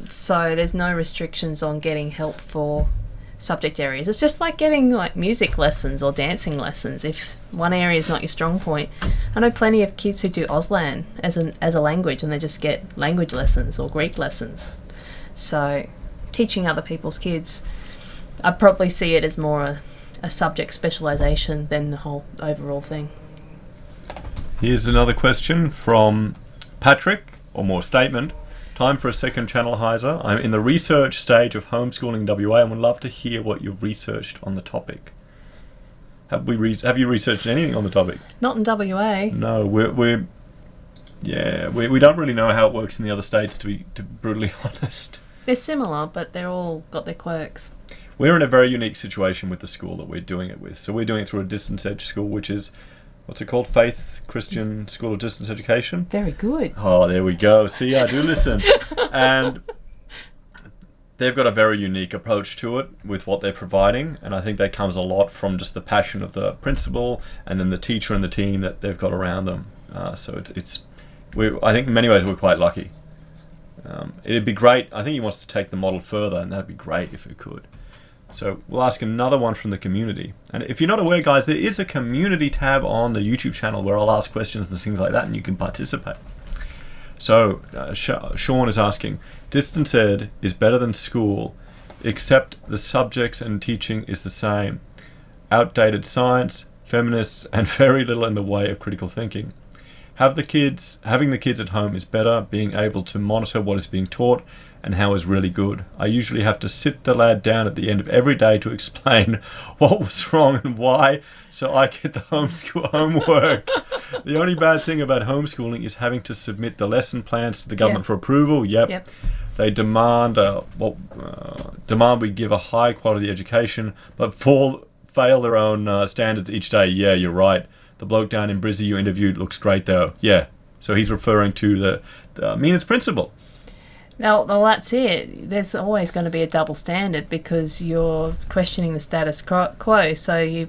So there's no restrictions on getting help for subject areas. It's just like getting like music lessons or dancing lessons. If one area is not your strong point, I know plenty of kids who do Auslan as a language, and they just get language lessons or Greek lessons. So teaching other people's kids, I probably see it as more a subject specialisation than the whole overall thing. Here's another question from Patrick, or more statement. Time for a second channel, Heise. I'm in the research stage of homeschooling WA and would love to hear what you've researched on the topic. Have you researched anything on the topic? Not in WA. No, we don't really know how it works in the other states, to be brutally honest. They're similar, but they're all got their quirks. We're in a very unique situation with the school that we're doing it with. So we're doing it through a distance ed school, which is, what's it called? Faith Christian School of Distance Education. Very good. Oh, there we go. See, I do listen. And they've got a very unique approach to it with what they're providing. And I think that comes a lot from just the passion of the principal and then the teacher and the team that they've got around them. So I think in many ways we're quite lucky. It'd be great. I think he wants to take the model further, and that'd be great if it could. So we'll ask another one from the community. And if you're not aware, guys, there is a community tab on the YouTube channel where I'll ask questions and things like that, and you can participate. So Sean is asking, distance ed is better than school, except the subjects and teaching is the same. Outdated science, feminists, and very little in the way of critical thinking. Having the kids at home is better, being able to monitor what is being taught and how is really good. I usually have to sit the lad down at the end of every day to explain what was wrong and why, so I get the homeschool homework. The only bad thing about homeschooling is having to submit the lesson plans to the government for approval. Yep. They demand we give a high quality education, but fail their own standards each day. Yeah, you're right. The bloke down in Brizzy you interviewed looks great though. Yeah. So he's referring to the Meanest principle. Well, that's it. There's always going to be a double standard because you're questioning the status quo. So you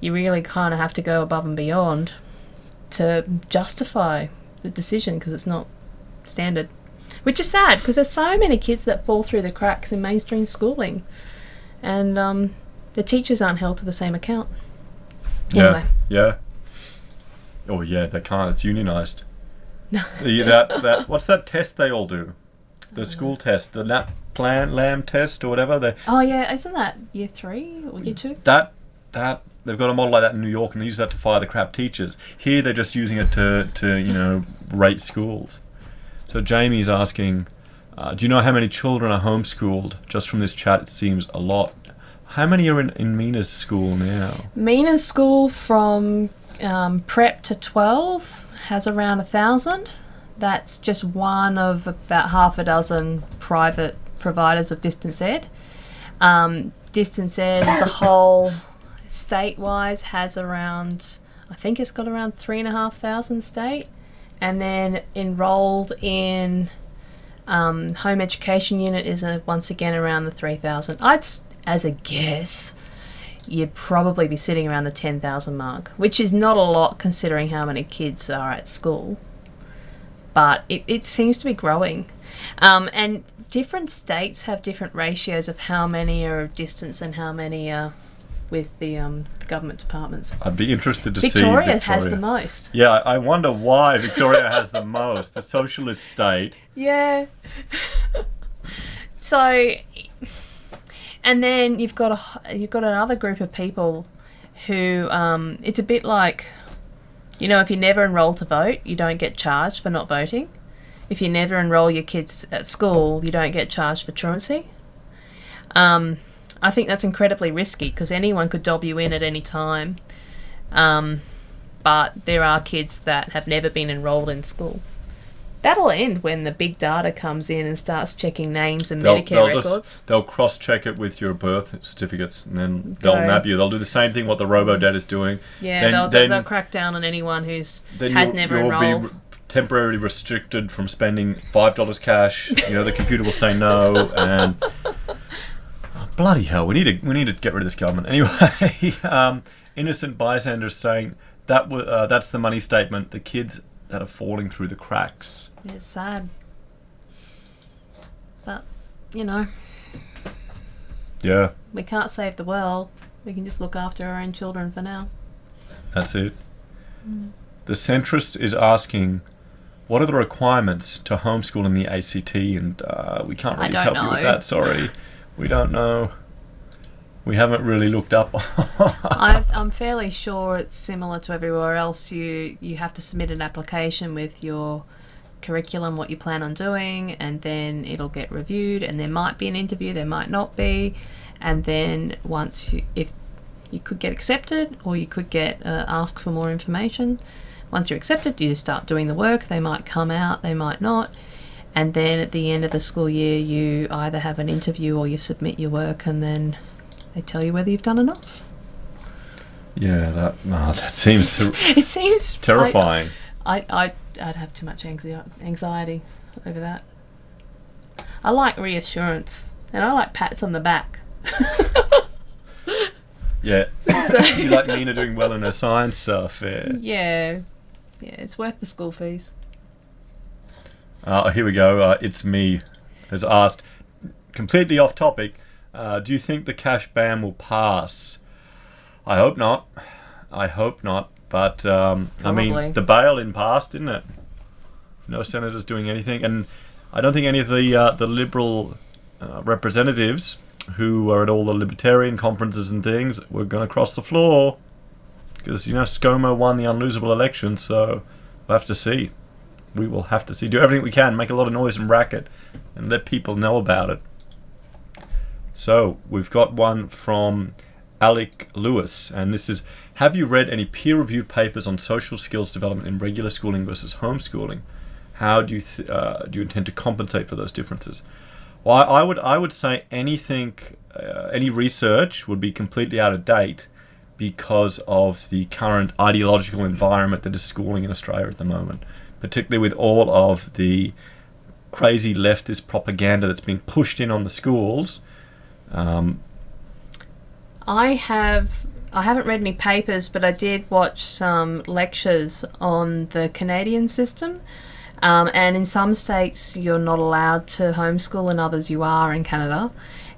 really kind of have to go above and beyond to justify the decision because it's not standard. Which is sad because there's so many kids that fall through the cracks in mainstream schooling. And the teachers aren't held to the same account. Anyway. Yeah. Oh yeah, they can't. It's unionised. that what's that test they all do? The school test, the LAM test or whatever. Oh yeah, isn't that year 3 or year 2? That they've got a model like that in New York, and they use that to fire the crap teachers. Here they're just using it to rate schools. So Jamie's asking, do you know how many children are homeschooled? Just from this chat, it seems a lot. How many are in Mina's school now? Mina's school from prep to 12 has around 1,000. That's just one of about half a dozen private providers of distance ed. Distance ed as a whole, state-wise, has around, I think it's got around 3,500 state. And then enrolled in home education unit is once again around the 3,000. As a guess, you'd probably be sitting around the 10,000 mark, which is not a lot considering how many kids are at school. But it seems to be growing. And different states have different ratios of how many are distance and how many are with the government departments. I'd be interested to see Victoria has the most. Yeah, I wonder why Victoria has the most. The socialist state. Yeah. So, and then you've got another group of people who it's a bit like, if you never enroll to vote, you don't get charged for not voting. If you never enroll your kids at school, you don't get charged for truancy. I think that's incredibly risky because anyone could dob you in at any time. But there are kids that have never been enrolled in school. That'll end when the big data comes in and starts checking names and They'll Medicare records. they'll cross-check it with your birth certificates, and then they'll nab you. They'll do the same thing what the robo-dad is doing. Yeah, they'll crack down on anyone has never enrolled. You'll be temporarily restricted from spending $5 cash. The computer will say no, and bloody hell, we need to get rid of this government. Anyway, innocent bystanders saying that's the money statement. The kids that are falling through the cracks. It's sad. But, Yeah. we can't save the world. We can just look after our own children for now. That's it. The centrist is asking, what are the requirements to homeschool in the ACT? And we can't really help you with that, sorry. We don't know. We haven't really looked up. I'm fairly sure it's similar to everywhere else. You have to submit an application with your curriculum, what you plan on doing, and then it'll get reviewed, and there might be an interview, there might not be, and then if you could get accepted, or you could get asked for more information. Once you're accepted, you start doing the work. They might come out, they might not, and then at the end of the school year, you either have an interview or you submit your work, and then they tell you whether you've done enough. Yeah, that seems it seems terrifying. I'd have too much anxiety over that. I like reassurance, and I like pats on the back. Yeah. You like Nina doing well in her science fair. Yeah, it's worth the school fees. Here we go. It's me has asked, completely off topic, do you think the cash ban will pass? I hope not. But, I mean, the bail-in passed, didn't it? No senators doing anything. And I don't think any of the Liberal representatives who are at all the libertarian conferences and things were going to cross the floor. Because, ScoMo won the unlosable election, so we'll have to see. We will have to see. Do everything we can, make a lot of noise and racket, and let people know about it. So, we've got one from Alec Lewis, and this is, have you read any peer-reviewed papers on social skills development in regular schooling versus homeschooling? How do you intend to compensate for those differences? Well, I would say any research would be completely out of date because of the current ideological environment that is schooling in Australia at the moment, particularly with all of the crazy leftist propaganda that's being pushed in on the schools. I haven't read any papers, but I did watch some lectures on the Canadian system. And in some states you're not allowed to homeschool, in others you are in Canada.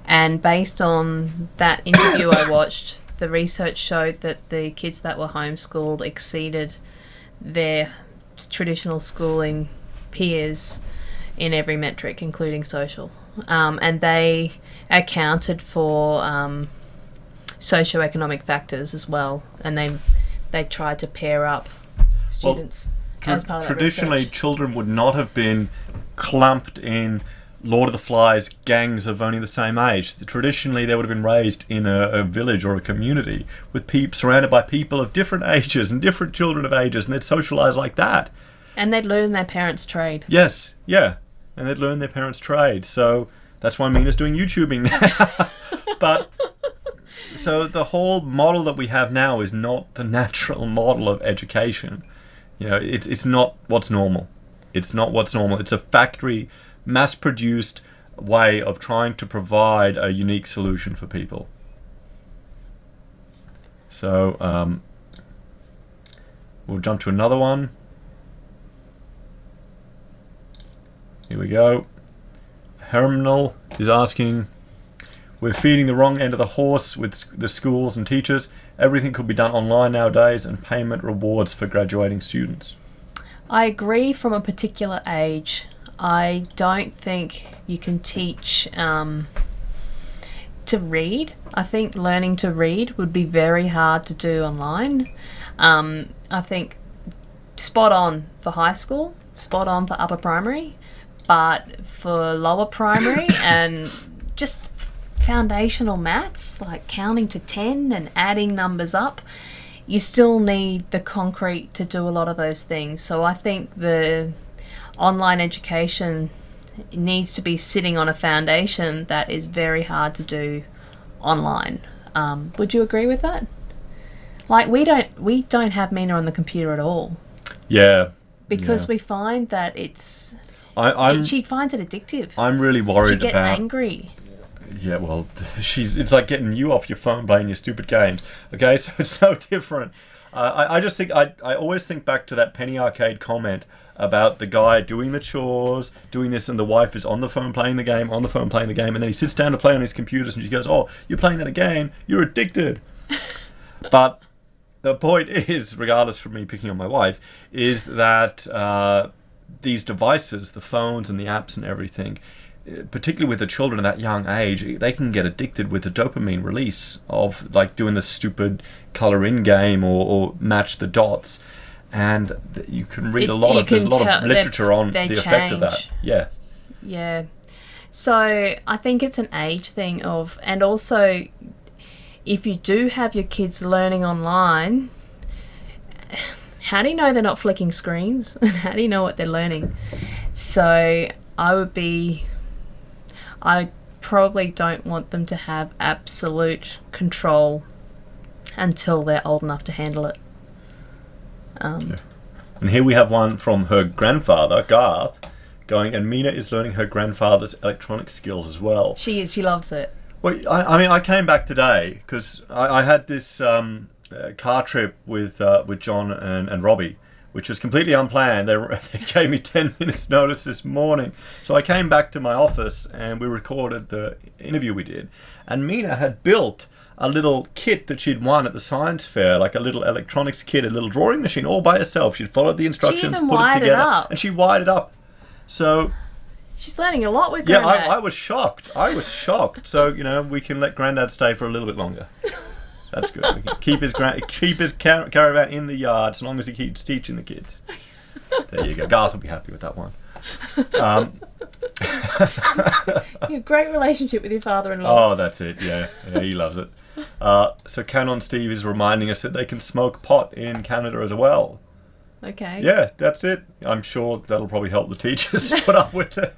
And based on that interview I watched, the research showed that the kids that were homeschooled exceeded their traditional schooling peers in every metric, including social. And they accounted for socioeconomic factors as well, and they tried to pair up students. As part of that traditionally, research. Children would not have been clumped in Lord of the Flies gangs of only the same age. Traditionally, they would have been raised in a village or a community with surrounded by people of different ages and different children of ages, and they'd socialise like that. And they'd learn their parents' trade. Yes, yeah, and they'd learn their parents' trade. So that's why Mina's doing YouTubing now. But so the whole model that we have now is not the natural model of education. It's not what's normal. It's not what's normal. It's a factory, mass-produced way of trying to provide a unique solution for people. So we'll jump to another one. Here we go. Herminal is asking, we're feeding the wrong end of the horse with the schools and teachers. Everything could be done online nowadays, and payment rewards for graduating students. I agree from a particular age. I don't think you can teach to read. I think learning to read would be very hard to do online. I think spot on for high school, spot on for upper primary, but for lower primary and just foundational maths, like counting to 10 and adding numbers up, you still need the concrete to do a lot of those things. So I think the online education needs to be sitting on a foundation that is very hard to do online. Would you agree with that? Like, we don't have Mina on the computer at all. Yeah. Because we find that she finds it addictive. I'm really worried She gets about... angry. Yeah, well, it's like getting you off your phone playing your stupid games. Okay, so it's so different. I just think, I always think back to that Penny Arcade comment about the guy doing the chores, doing this, and the wife is on the phone playing the game, and then he sits down to play on his computers, and she goes, "Oh, you're playing that again? You're addicted." But the point is, regardless from me picking on my wife, is that these devices, the phones and the apps and everything, particularly with the children at that young age, they can get addicted with the dopamine release of like doing the stupid color in game or match the dots, and you can read there's a lot of literature on the effect of that. Yeah. So I think it's an age thing and also if you do have your kids learning online, how do you know they're not flicking screens? And how do you know what they're learning? So I probably don't want them to have absolute control until they're old enough to handle it. And here we have one from her grandfather, Garth, going, and Mina is learning her grandfather's electronic skills as well. She is. She loves it. Well, I came back today because I had this car trip with John and Robbie, which was completely unplanned. They gave me 10 minutes notice this morning. So I came back to my office and we recorded the interview we did. And Mina had built a little kit that she'd won at the science fair, like a little electronics kit, a little drawing machine all by herself. She'd followed the instructions, put it together, and she wired it up. So she's learning a lot with Granddad. Granddad. I was shocked. So, we can let Granddad stay for a little bit longer. That's good. We can keep his caravan in the yard as long as he keeps teaching the kids. There you go. Garth will be happy with that one. You have a great relationship with your father-in-law. Oh, that's it. Yeah, he loves it. So Canon Steve is reminding us that they can smoke pot in Canada as well. Okay. Yeah, that's it. I'm sure that'll probably help the teachers put up with it.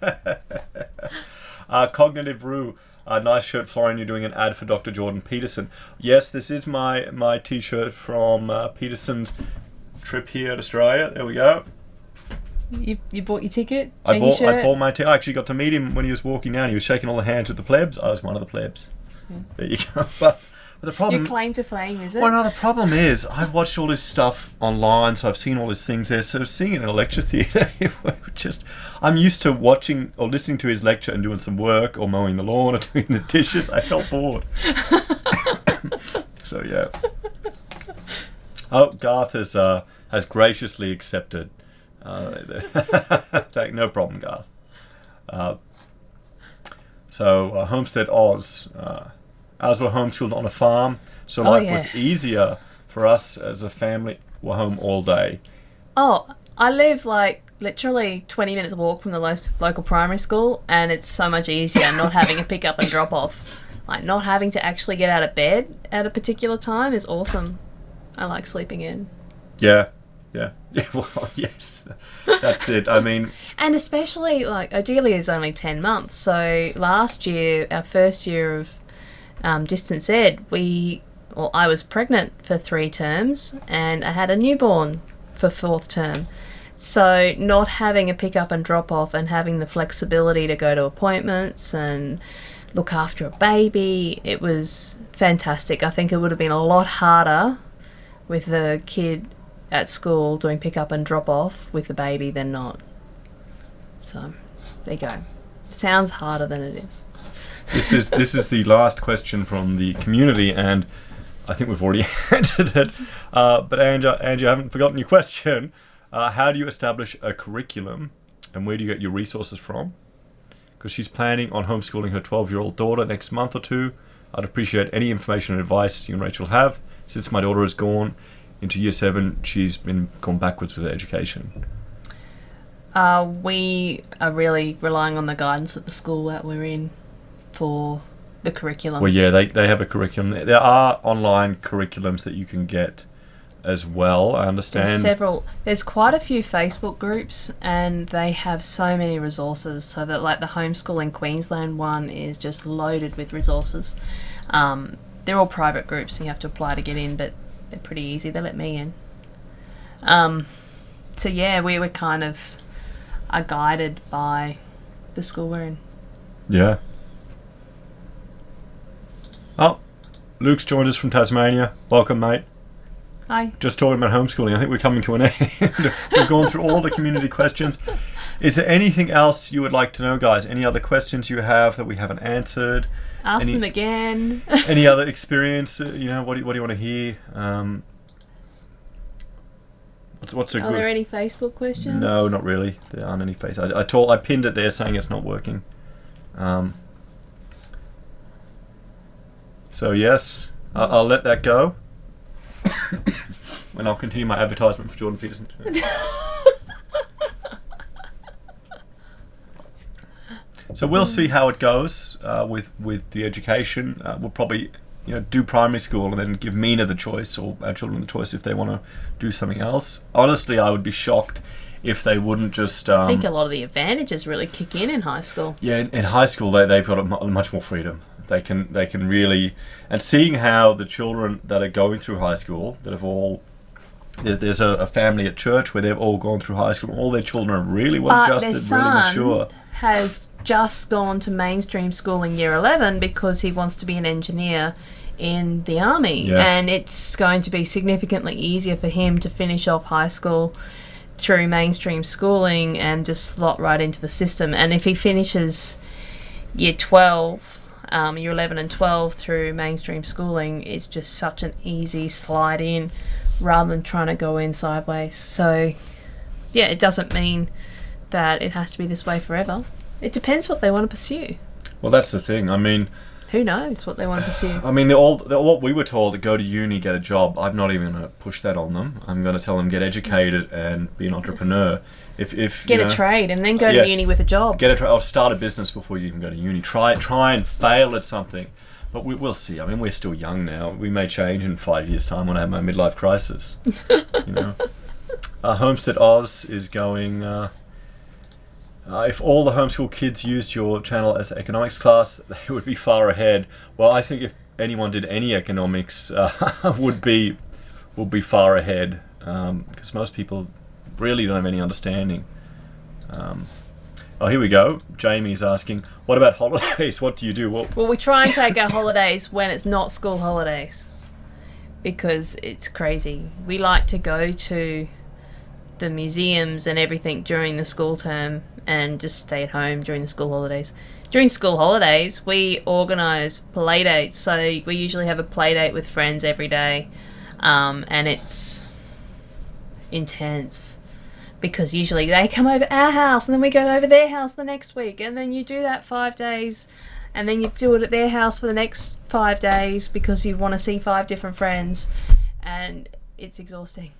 Cognitive Rue. Nice shirt, Florian. You're doing an ad for Dr. Jordan Peterson. Yes, this is my T-shirt from Peterson's trip here at Australia. There we go. You bought your ticket? I bought my ticket. I actually got to meet him when he was walking down. He was shaking all the hands with the plebs. I was one of the plebs. Yeah. There you go. But the problem... Your claim to fame, is it? Well, no, the problem is I've watched all this stuff online, so I've seen all these things there. So seeing it in a lecture theatre, I'm used to watching or listening to his lecture and doing some work or mowing the lawn or doing the dishes. I felt bored. So, yeah. Oh, Garth has graciously accepted. No problem, Garth. So, Homestead Oz. Ours were homeschooled on a farm, so life was easier for us as a family. We're home all day. Oh, I live literally 20 minutes walk from the local primary school, and it's so much easier not having a pick up and drop off. Like, not having to actually get out of bed at a particular time is awesome. I like sleeping in. Yeah, well, yes, that's it. I mean... And especially, Odelia is only 10 months, so last year, our first year of Distance Ed, I was pregnant for 3 terms, and I had a newborn for 4th term. So not having a pick up and drop off and having the flexibility to go to appointments and look after a baby, it was fantastic. I think it would have been a lot harder with the kid at school doing pick up and drop off with the baby than not. So there you go. Sounds harder than it is. This is the last question from the community, and I think we've already answered it. But Angie, I haven't forgotten your question. How do you establish a curriculum, and where do you get your resources from? Because she's planning on homeschooling her 12-year-old daughter next month or two. I'd appreciate any information and advice you and Rachel have. Since my daughter has gone into year 7, she's gone backwards with her education. We are really relying on the guidance at the school that we're in for the curriculum. Well, yeah, they have a curriculum. There are online curriculums that you can get as well, I understand. There's quite a few Facebook groups, and they have so many resources, so that like the Homeschooling Queensland one is just loaded with resources. They're all private groups, and you have to apply to get in, but they're pretty easy. They let me in. So yeah, we were kind of are guided by the school we're in. Yeah. Oh, Luke's joined us from Tasmania. Welcome, mate. Hi. Just talking about homeschooling. I think we're coming to an end. We've gone through all the community questions. Is there anything else you would like to know, guys? Any other questions you have that we haven't answered? Ask them again. Any other experience? What do you want to hear? What's a good? Are there any Facebook questions? No, not really. There aren't any I pinned it there saying it's not working. So yes, I'll let that go. And I'll continue my advertisement for Jordan Peterson. So we'll see how it goes with the education. We'll probably do primary school and then give Mina the choice, or our children the choice, if they want to do something else. Honestly, I would be shocked if they wouldn't just... I think a lot of the advantages really kick in high school. Yeah, in high school they've got much more freedom. They can really... And seeing how the children that are going through high school, that have all... There's a family at church where they've all gone through high school. All their children are really well adjusted, really mature. Has just gone to mainstream school in year 11 because he wants to be an engineer in the army. Yeah. And it's going to be significantly easier for him to finish off high school through mainstream schooling and just slot right into the system. And if he finishes year 12, year 11 and 12 through mainstream schooling, it's just such an easy slide in rather than trying to go in sideways. So yeah, it doesn't mean that it has to be this way forever. It depends what they want to pursue. Well, that's the thing. I mean, who knows what they want to pursue? I mean, what we were told, to go to uni, get a job. I'm not even going to push that on them. I'm going to tell them get educated and be an entrepreneur. If get a trade and then go to uni with a job. Get a trade or start a business before you even go to uni. Try and fail at something. But we'll see. I mean, we're still young now. We may change in 5 years' time when I have my midlife crisis. Homestead Oz is going... if all the homeschool kids used your channel as an economics class, they would be far ahead. Well, I think if anyone did any economics, would be far ahead, because most people really don't have any understanding. Here we go. Jamie's asking, what about holidays? What do you do? Well, we try and take our holidays when it's not school holidays, because it's crazy. We like to go to the museums and everything during the school term and just stay at home during the school holidays. During school holidays, we organise play dates. So we usually have a play date with friends every day, and it's intense because usually they come over our house and then we go over their house the next week, and then you do that 5 days, and then you do it at their house for the next 5 days because you want to see 5 different friends, and it's exhausting.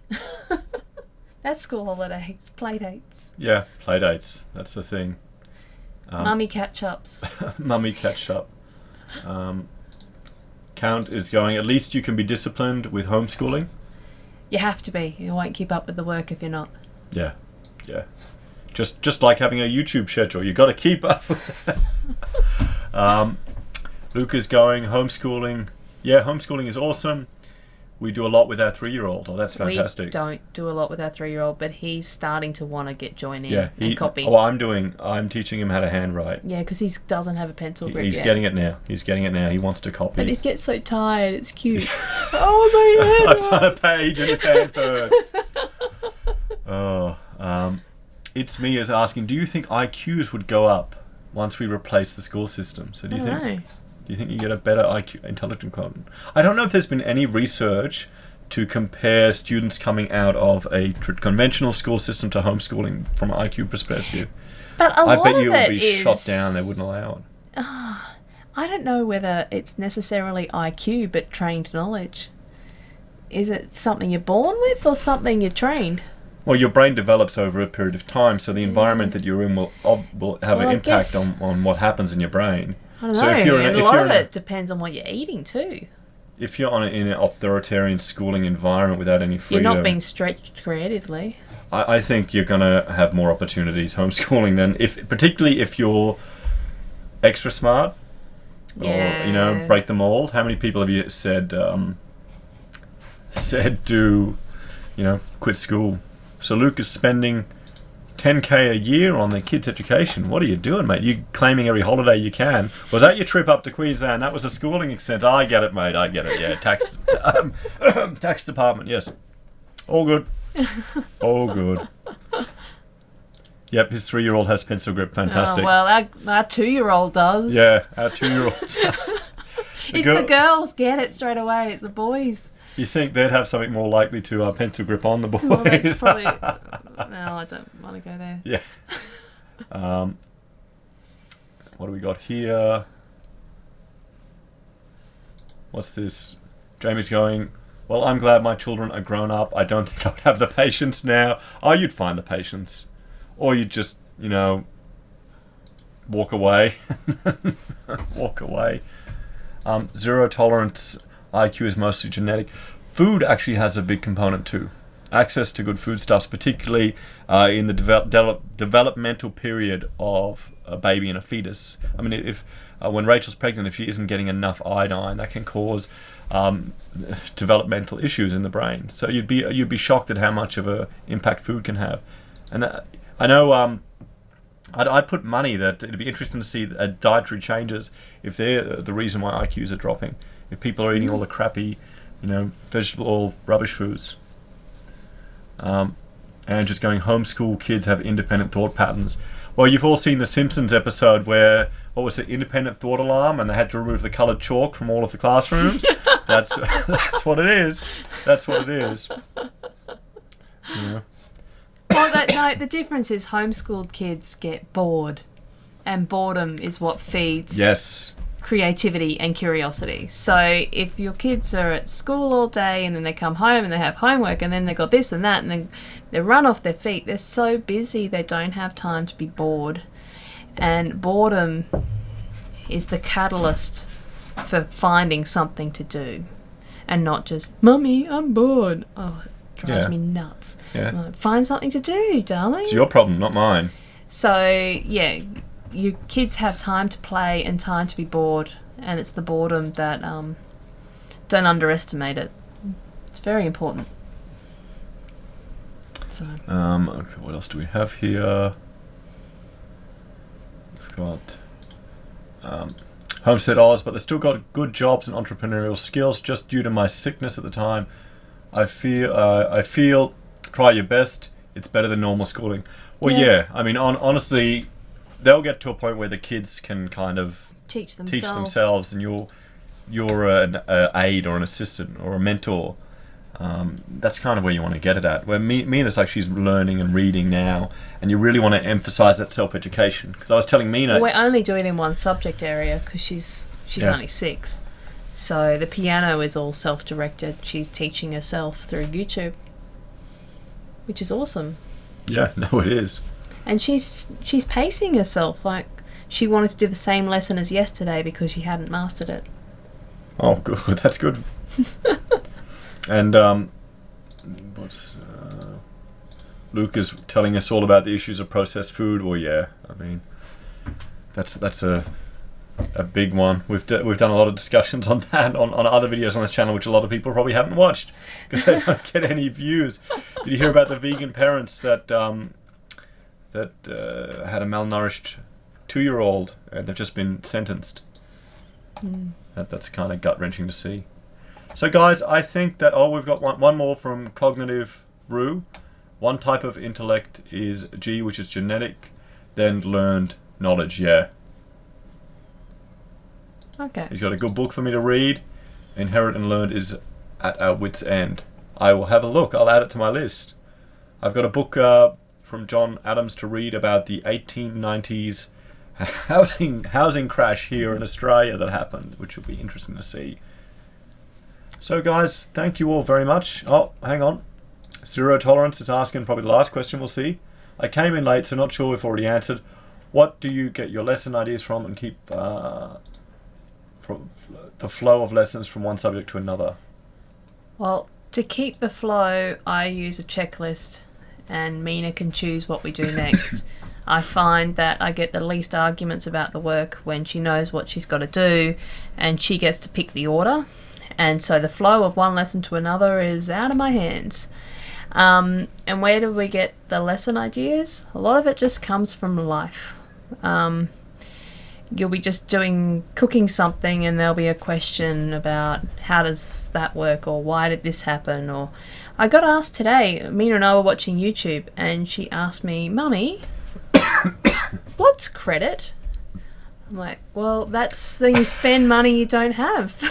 That's school holidays, play dates. Yeah, play dates. That's the thing. Mummy catch-ups. Mummy catch-up. Count is going, at least you can be disciplined with homeschooling. You have to be. You won't keep up with the work if you're not. Yeah. Just like having a YouTube schedule. You've got to keep up with that. Luke is going, homeschooling. Yeah, homeschooling is awesome. We do a lot with our 3-year-old. Oh, that's fantastic. We don't do a lot with our 3-year-old, but he's starting to want to get joined in and copy. Oh, I'm teaching him how to handwrite. Yeah, because he doesn't have a pencil grip yet. He's getting it now. He wants to copy. But he gets so tired. It's cute. Oh, my hand. I've done a page and his hand hurts. It's me is asking, do you think IQs would go up once we replace the school system? So do you think you get a better IQ, intelligent quotient? I don't know if there's been any research to compare students coming out of a conventional school system to homeschooling from an IQ perspective. But I bet you it would be shot down. They wouldn't allow it. I don't know whether it's necessarily IQ, but trained knowledge. Is it something you're born with or something you're trained? Well, your brain develops over a period of time, so the environment that you're in will have an impact on what happens in your brain. I don't know. A lot of it depends on what you're eating too. if you're in an authoritarian schooling environment without any freedom, You're not being stretched creatively. I think you're going to have more opportunities homeschooling than particularly if you're extra smart or, break the mold. How many people have you said to, quit school? So Luke is spending $10K a year on their kids' education. What are you doing, mate? You claiming every holiday you can. Was that your trip up to Queensland? That was a schooling expense. I get it, mate. I get it. Yeah, tax department. Yes, all good. All good. Yep, his 3-year-old has pencil grip. Fantastic. Oh, well, our 2-year-old does. Yeah, our 2-year-old does. The girls get it straight away. It's the boys. You think they'd have something more likely to pencil grip on the boys? Well, that's probably... No, I don't want to go there. Yeah. What do we got here? What's this? Jamie's going, well, I'm glad my children are grown up. I don't think I would have the patience now. Oh, you'd find the patience. Or you'd just, walk away. Walk away. Zero tolerance IQ is mostly genetic. Food actually has a big component too. Access to good foodstuffs, particularly in the developmental period of a baby and a fetus. I mean, if when Rachel's pregnant, if she isn't getting enough iodine, that can cause developmental issues in the brain. So you'd be shocked at how much of an impact food can have. And I know I'd put money that it'd be interesting to see dietary changes if they're the reason why IQs are dropping. If people are eating all the crappy, vegetable oil rubbish foods. And just going, homeschool kids have independent thought patterns. Well, you've all seen the Simpsons episode where, what was it, independent thought alarm, and they had to remove the coloured chalk from all of the classrooms. That's what it is. That's what it is. Yeah. Well, the difference is homeschooled kids get bored, and boredom is what feeds creativity and curiosity. So if your kids are at school all day and then they come home and they have homework and then they got this and that and then they run off their feet, they're so busy they don't have time to be bored. And boredom is the catalyst for finding something to do and not just, Mummy, I'm bored. Oh, it drives me nuts. Yeah. Like, find something to do, darling. It's your problem, not mine. So, yeah, your kids have time to play and time to be bored, and it's the boredom that don't underestimate it. It's very important. So okay, what else do we have here? We've got Homestead Oz, but they still got good jobs and entrepreneurial skills. Just due to my sickness at the time, I feel try your best. It's better than normal schooling. Well, yeah. I mean, honestly, they'll get to a point where the kids can kind of teach themselves, and you're an aide or an assistant or a mentor. That's kind of where you want to get it at. Where Mina's like, she's learning and reading now, and you really want to emphasize that self-education. Because I was telling Mina, we're only doing it in one subject area because she's only 6, so the piano is all self-directed. She's teaching herself through YouTube, which is awesome. Yeah, no, it is. And she's pacing herself. Like, she wanted to do the same lesson as yesterday because she hadn't mastered it. Oh, good. That's good. And Luke is telling us all about the issues of processed food. Well, yeah, I mean, that's a big one. We've done a lot of discussions on that on other videos on this channel, which a lot of people probably haven't watched because they don't get any views. Did you hear about the vegan parents that had a malnourished 2-year-old and they've just been sentenced? That's kind of gut-wrenching to see. So guys, I think that we've got one more from Cognitive Brew. One type of intellect is G, which is genetic, then learned knowledge. Yeah. Okay. He's got a good book for me to read. Inherit and learned is at our wit's end. I will have a look. I'll add it to my list. I've got a book from John Adams to read about the 1890s housing crash here in Australia that happened, which will be interesting to see. So guys, thank you all very much. Oh, hang on. Zero Tolerance is asking probably the last question. We'll see. I came in late, so not sure if already answered. What do you get your lesson ideas from and keep the flow of lessons from one subject to another? Well, to keep the flow, I use a checklist, and Mina can choose what we do next. I find that I get the least arguments about the work when she knows what she's got to do, and she gets to pick the order. And so the flow of one lesson to another is out of my hands. And where do we get the lesson ideas? A lot of it just comes from life. You'll be just cooking something, and there'll be a question about how does that work, or why did this happen, or I got asked today, Mina and I were watching YouTube, and she asked me, Mummy, what's credit? I'm like, well, that's when you spend money you don't have.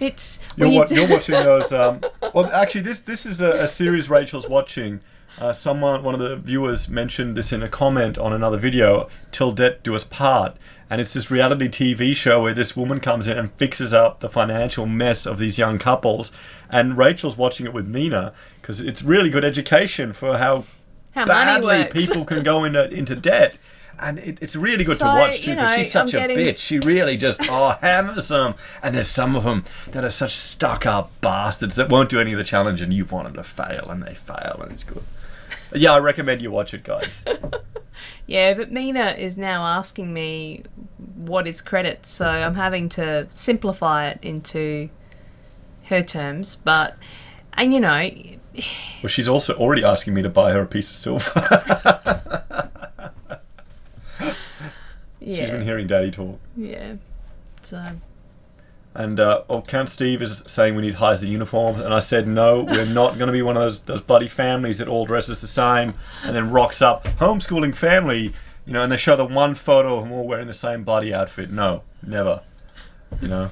It's you're watching those. Well, actually, this is a series Rachel's watching. One of the viewers mentioned this in a comment on another video, Till Debt Do Us Part. And it's this reality TV show where this woman comes in and fixes up the financial mess of these young couples. And Rachel's watching it with Mina because it's really good education for how badly people can go into debt. And it's really good to watch too, because she's such a bitch. She really just hammers them. And there's some of them that are such stuck-up bastards that won't do any of the challenge, and you want them to fail, and they fail, and it's good. Yeah, I recommend you watch it, guys. Yeah, but Mina is now asking me what is credit, so I'm having to simplify it into her terms. And well, she's also already asking me to buy her a piece of silver. Yeah. She's been hearing Daddy talk. Yeah. So. And Count Steve is saying we need Heise uniforms, and I said no, we're not going to be one of those bloody families that all dresses the same and then rocks up homeschooling family, and they show the one photo of them all wearing the same bloody outfit. No, never. Tell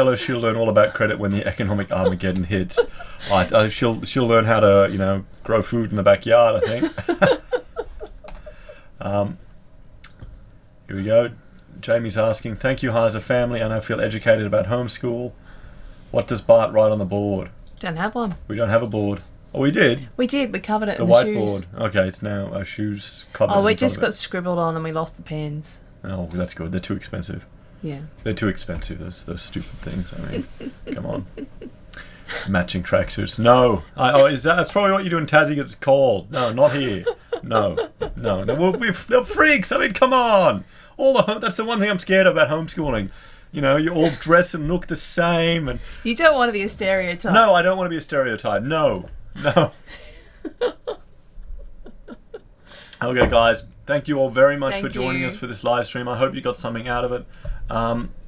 her she'll learn all about credit when the economic Armageddon hits. She'll learn how to grow food in the backyard, I think. Here we go. Jamie's asking, thank you, Heise family, and I feel educated about homeschool. What does Bart write on the board? Don't have one. We don't have a board. Oh, we did? We did. We covered it the in the whiteboard. shoes. Okay, it's now our shoes covered. Oh, we just got scribbled on and we lost the pens. Oh, that's good. They're too expensive. Yeah. They're too expensive, those stupid things. I mean, come on. Matching tracksuits. No. That's probably what you do in Tassie. It's cold. No, not here. No. They're freaks. I mean, come on. That's the one thing I'm scared of about homeschooling. You all dress and look the same. And you don't want to be a stereotype. No, I don't want to be a stereotype. No. Okay, guys. Thank you all very much for joining us for this live stream. I hope you got something out of it.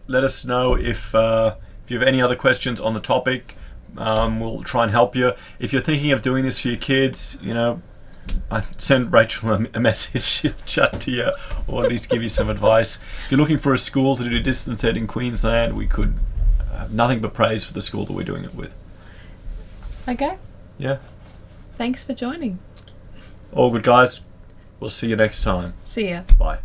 Let us know if you have any other questions on the topic. We'll try and help you. If you're thinking of doing this for your kids, I send Rachel a message. She'll chat to you, or at least give you some advice. If you're looking for a school to do distance ed in Queensland, we could have nothing but praise for the school that we're doing it with. Okay. Yeah. Thanks for joining. All good, guys. We'll see you next time. See ya. Bye.